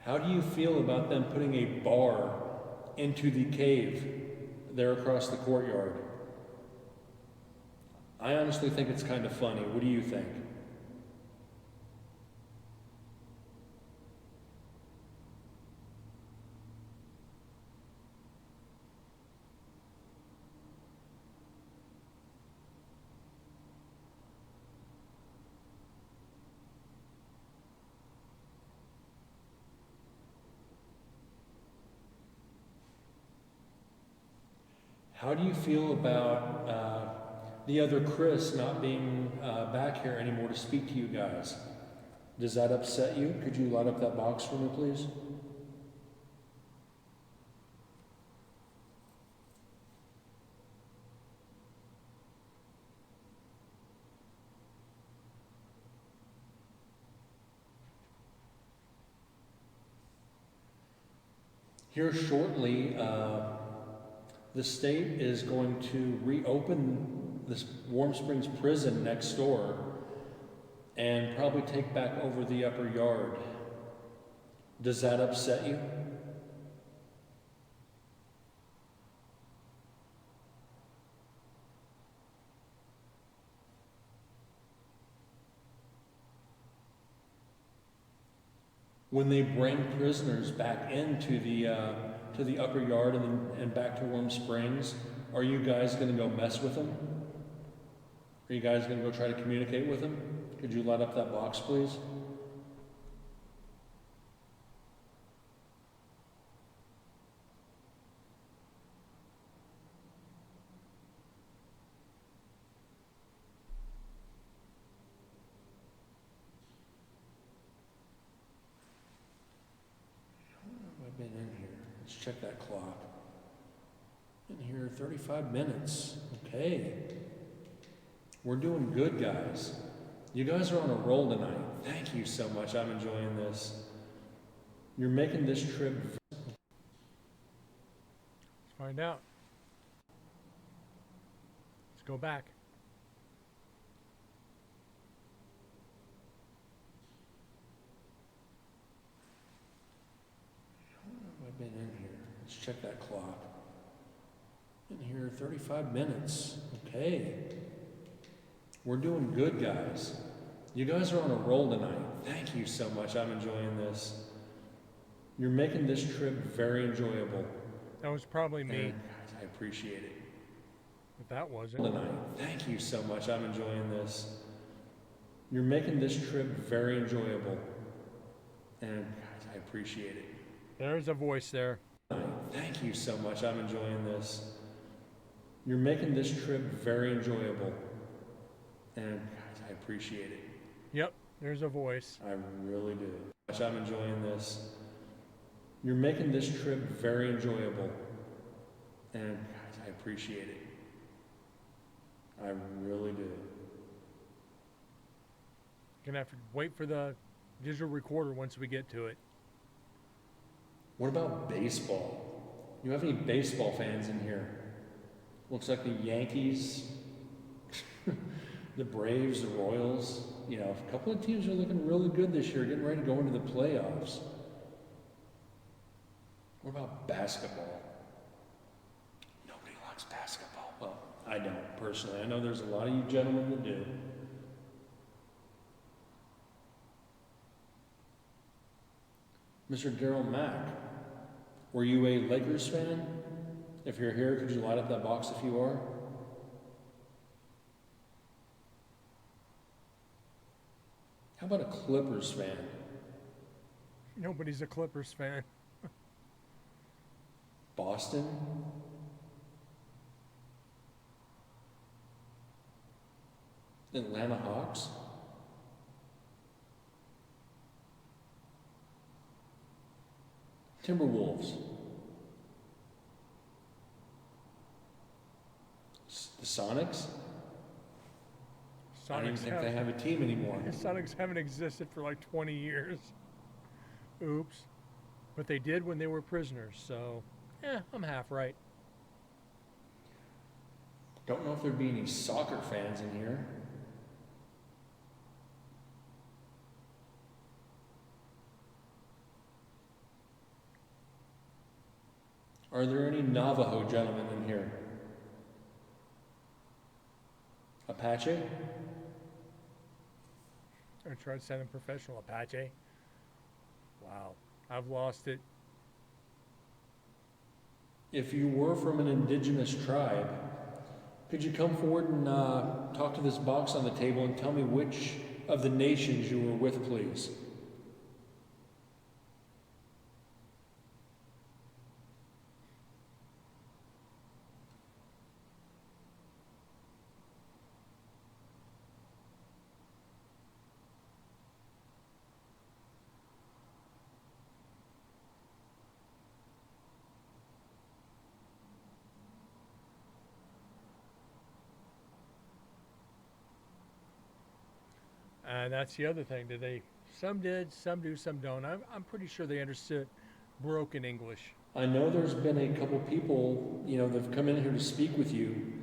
How do you feel about them putting a bar into the cave there across the courtyard? I honestly think it's kind of funny. What do you think? How do you feel about the other Chris not being back here anymore to speak to you guys? Does that upset you? Could you light up that box for me, please? Here shortly, the state is going to reopen this Warm Springs prison next door and probably take back over the upper yard. Does that upset you? When they bring prisoners back into the upper yard and back to Warm Springs, are you guys going to go mess with them? Are you guys going to go try to communicate with them? Could you light up that box, please? I've been in here. Let's check that clock. In here 35 minutes. Okay. We're doing good, guys. You guys are on a roll tonight. Thank you so much. I'm enjoying this. You're making this trip. Let's find out. Let's go back. I've been in here. Let's check that clock. In here 35 minutes. Okay. We're doing good, guys. You guys are on a roll tonight. Thank you so much. I'm enjoying this. You're making this trip very enjoyable. That was probably me. And I appreciate it. If that wasn't. Tonight. Thank you so much. I'm enjoying this. You're making this trip very enjoyable. And I appreciate it. There's a voice there. Thank you so much. I'm enjoying this. You're making this trip very enjoyable. And I appreciate it. Yep, there's a voice. I really do. I'm enjoying this. You're making this trip very enjoyable. And guys, I appreciate it. I really do. Gonna have to wait for the digital recorder once we get to it. What about baseball? You have any baseball fans in here? Looks like the Yankees, the Braves, the Royals. You know, a couple of teams are looking really good this year, getting ready to go into the playoffs. What about basketball? Nobody likes basketball. Well, I don't personally. I know there's a lot of you gentlemen that do. Mr. Daryl Mack, were you a Lakers fan? If you're here, could you light up that box if you are? How about a Clippers fan? Nobody's a Clippers fan. Boston? Atlanta Hawks? Timberwolves? The Sonics? I don't even think they have a team anymore. The Sonics haven't existed for like 20 years. Oops. But they did when they were prisoners, so yeah, I'm half right. Don't know if there'd be any soccer fans in here. Are there any Navajo gentlemen in here? Apache? I tried sounding professional. Apache. Wow, I've lost it. If you were from an indigenous tribe, could you come forward and talk to this box on the table and tell me which of the nations you were with, please? And that's the other thing. Some did, some do, some don't. I'm pretty sure they understood broken English. I know there's been a couple people, you know, that have come in here to speak with you.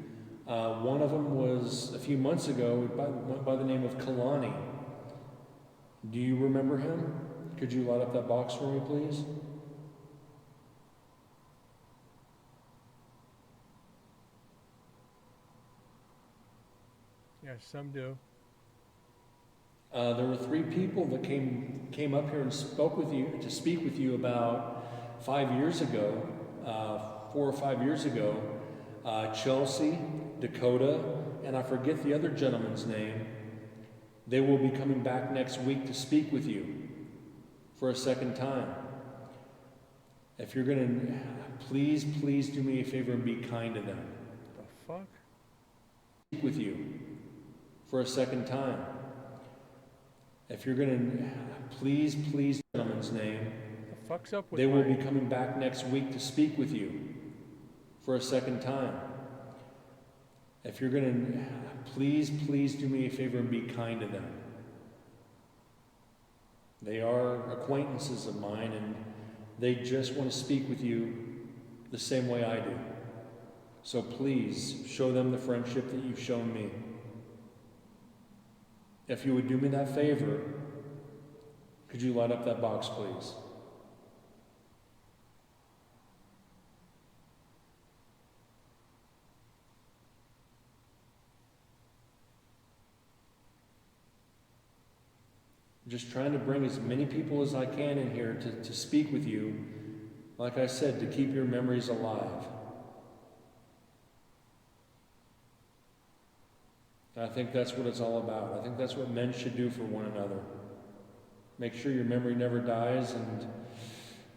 One of them was a few months ago, went by the name of Kalani. Do you remember him? Could you light up that box for me, please? Yeah, some do. There were 3 people that came up here and spoke with you to speak with you about 5 years ago, 4 or 5 years ago. Chelsea, Dakota, and I forget the other gentleman's name. They will be coming back next week to speak with you for a second time. If you're gonna, please do me a favor and be kind to them. The fuck? Speak with you for a second time. If you're gonna, please, gentleman's name. The fuck's up with They will be coming back next week to speak with you for a second time. If you're gonna, please do me a favor and be kind to them. They are acquaintances of mine and they just want to speak with you the same way I do. So please show them the friendship that you've shown me. If you would do me that favor, could you light up that box, please? Just trying to bring as many people as I can in here to speak with you, like I said, to keep your memories alive. I think that's what it's all about. I think that's what men should do for one another. Make sure your memory never dies, and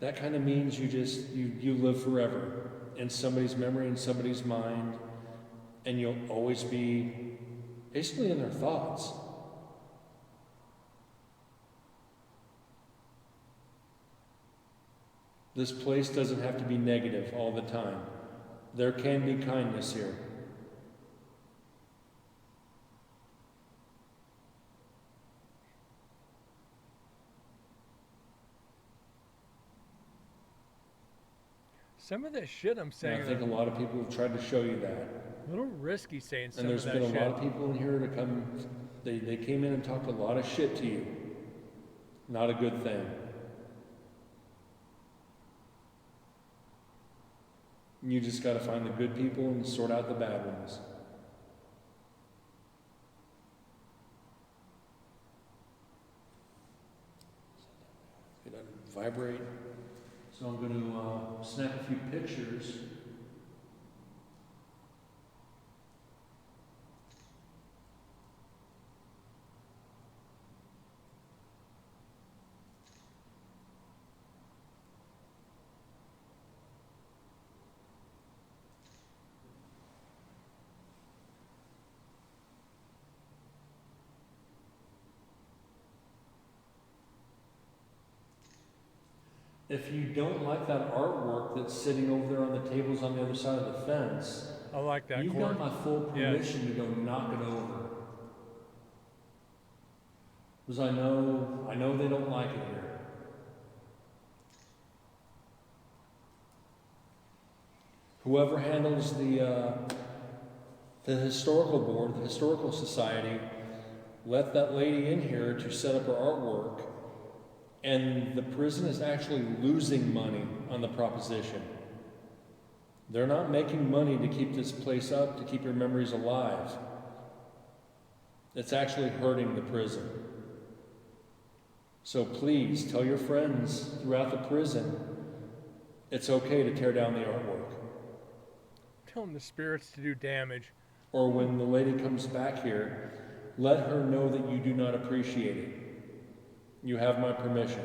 that kind of means you live forever in somebody's memory, in somebody's mind, and you'll always be basically in their thoughts. This place doesn't have to be negative all the time. There can be kindness here. Some of the shit I'm And saying I think a lot of people have tried to show you that. a little risky saying some And there's of that been a shit. lot of people in here to come, they came in and talked a lot of shit to you. Not a good thing. You just got to find the good people and sort out the bad ones. It doesn't vibrate. So I'm going to snap a few pictures. If you don't like that artwork that's sitting over there on the tables on the other side of the fence, I like that you've cord. got my full permission to go knock it over. Because I know they don't like it here. Whoever handles the historical board, the historical society, let that lady in here to set up her artwork. And the prison is actually losing money on the proposition. They're not making money to keep this place up, to keep your memories alive. It's actually hurting the prison. So please tell your friends throughout the prison it's okay to tear down the artwork. Tell them the spirits to do damage. Or when the lady comes back here, let her know that you do not appreciate it. You have my permission.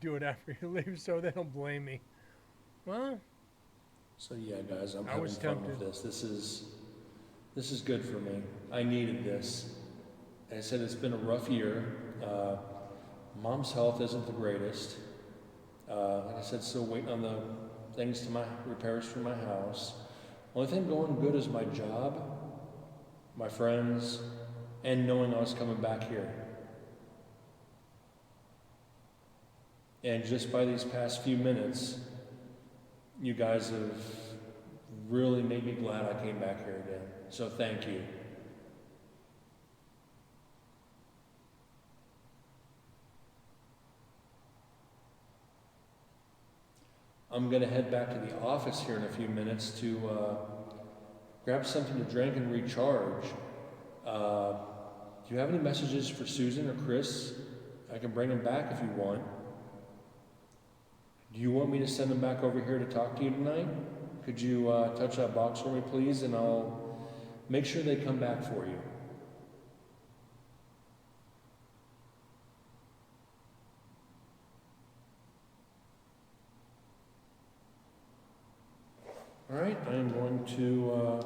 Do it after you leave so they don't blame me. Well, So yeah, guys, I'm I having was fun with tempted. this. This is good for me. I needed this. Like I said, it's been a rough year. Mom's health isn't the greatest. Like I said, still waiting on the things to my repairs for my house. Only thing going good is my job, my friends, and knowing I was coming back here. And just by these past few minutes, you guys have really made me glad I came back here again. So thank you. I'm going to head back to the office here in a few minutes to grab something to drink and recharge. Do you have any messages for Susan or Chris? I can bring them back if you want. Do you want me to send them back over here to talk to you tonight? Could you touch that box for me, please? And I'll make sure they come back for you. All right, I'm going to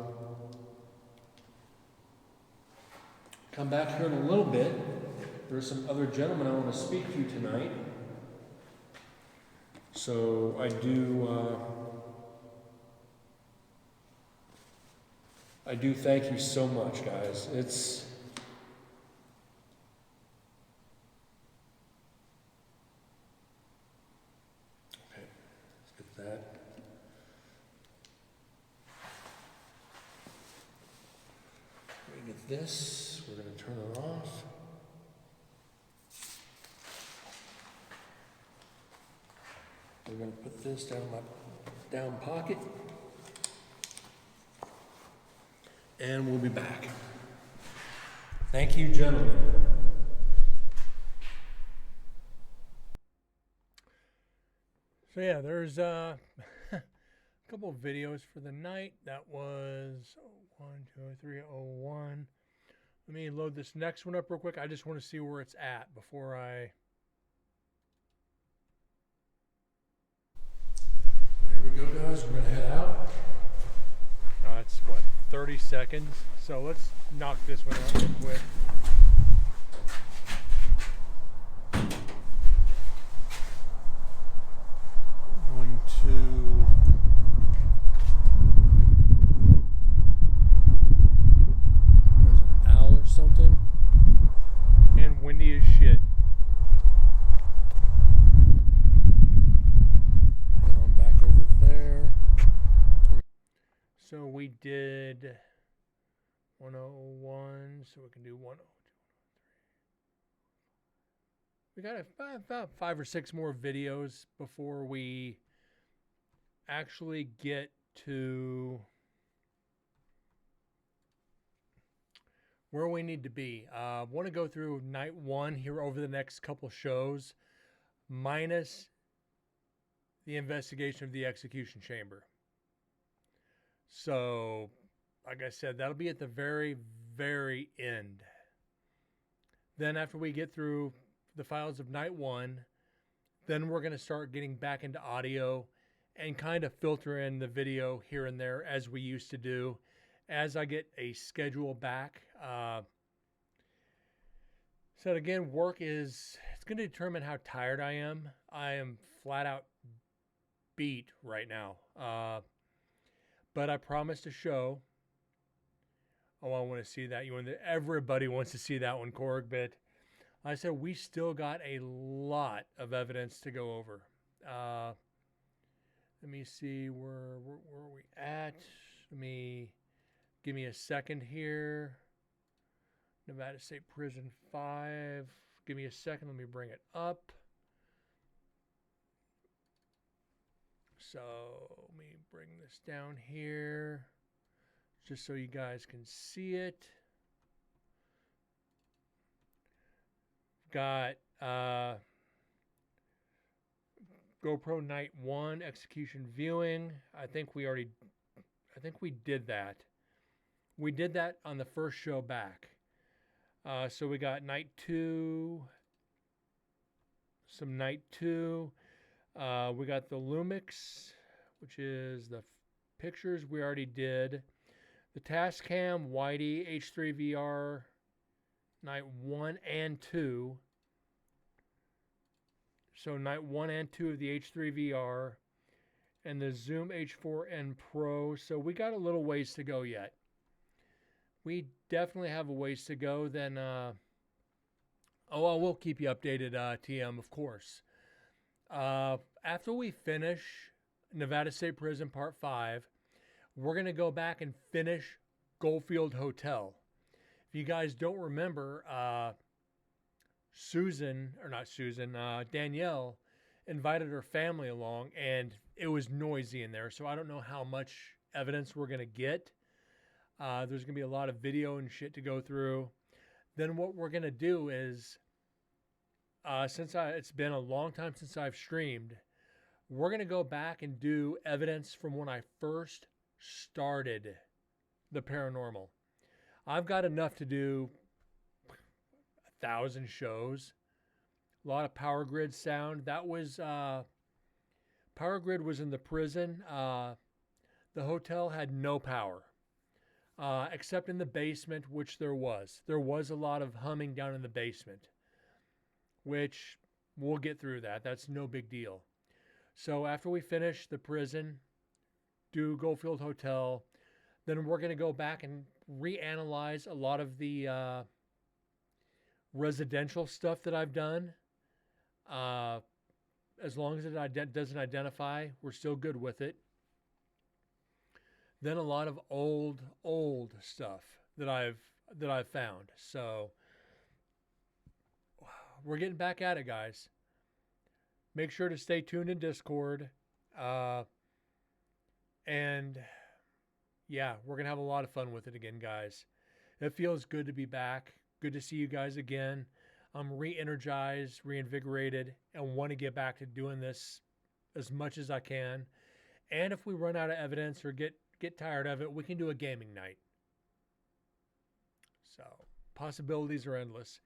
come back here in a little bit. There's some other gentlemen I want to speak to tonight. So I do thank you so much, guys. It's okay. Let's get that. We get this. We're going to turn it off. We're going to put this down in my down pocket. And we'll be back. Thank you, gentlemen. So yeah, there's a couple of videos for the night. That was 1, 2, 3, 01. Let me load this next one up real quick. I just want to see where it's at before I... Here we go, guys. We're going to head out. It's what, 30 seconds? So let's knock this one out real quick. Going to... There's an owl or something. And windy as shit. And I'm back over there. So we did 101, so we can do 102. We got about 5 or 6 more videos before we actually get to where we need to be. I want to go through night 1 here over the next couple shows, minus the investigation of the execution chamber. So, like I said, that'll be at the very, very end. Then after we get through the files of night 1, then we're going to start getting back into audio and kind of filter in the video here and there as we used to do as I get a schedule back. So again, it's going to determine how tired I am. I am flat out beat right now. But I promised a show. Oh, I want to see that. Everybody wants to see that one, Korg. But I said we still got a lot of evidence to go over. Let me see where are we at. Give me a second here. Nevada State Prison 5. Give me a second. Let me bring it up. So let me bring this down here just so you guys can see it. Got GoPro Night 1 execution viewing. I think we did that. We did that on the first show back. So we got night 2, some night 2. We got the Lumix, which is the pictures we already did. The Tascam Whitey H3VR night 1 and 2. So night 1 and 2 of the H3VR and the Zoom H4n Pro. So we got a little ways to go yet. We definitely have a ways to go. Then, I will keep you updated, TM, of course. After we finish Nevada State Prison Part 5, we're going to go back and finish Goldfield Hotel. If you guys don't remember, Danielle invited her family along, and it was noisy in there, so I don't know how much evidence we're going to get. There's going to be a lot of video and shit to go through. Then what we're going to do is, it's been a long time since I've streamed, we're going to go back and do evidence from when I first started the paranormal. I've got enough to do 1,000 shows. A lot of Power Grid sound. That was, Power Grid was in the prison. The hotel had no power. Except in the basement, which there was. There was a lot of humming down in the basement, which we'll get through that. That's no big deal. So after we finish the prison, do Goldfield Hotel, then we're going to go back and reanalyze a lot of the residential stuff that I've done. As long as it doesn't identify, we're still good with it. Then a lot of old stuff that I've found. So we're getting back at it, guys. Make sure to stay tuned in Discord. And yeah, we're going to have a lot of fun with it again, guys. It feels good to be back. Good to see you guys again. I'm re-energized, reinvigorated, and want to get back to doing this as much as I can. And if we run out of evidence or get tired of it, we can do a gaming night. So Possibilities are endless.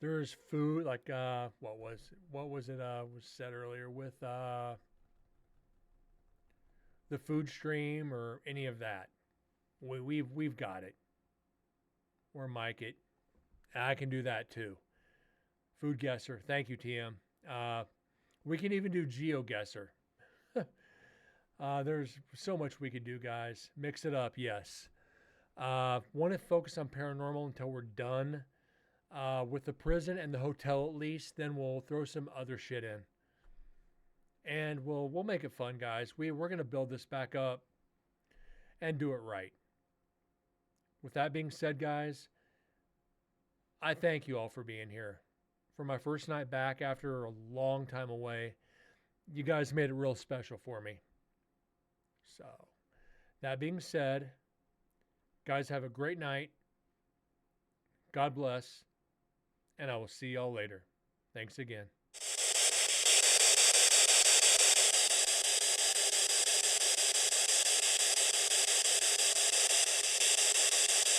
There's food like what was it was said earlier with the food stream or any of that. We've got it. Or Mike it. I can do that too. Food guesser. Thank you, TM. We can even do GeoGuessr. There's so much we could do, guys. Mix it up, yes. Want to focus on paranormal until we're done with the prison and the hotel at least. Then we'll throw some other shit in, and we'll make it fun, guys. We're gonna build this back up and do it right. With that being said, guys, I thank you all for being here. For my first night back after a long time away, you guys made it real special for me. So, that being said, guys, have a great night. God bless. And I will see y'all later. Thanks again.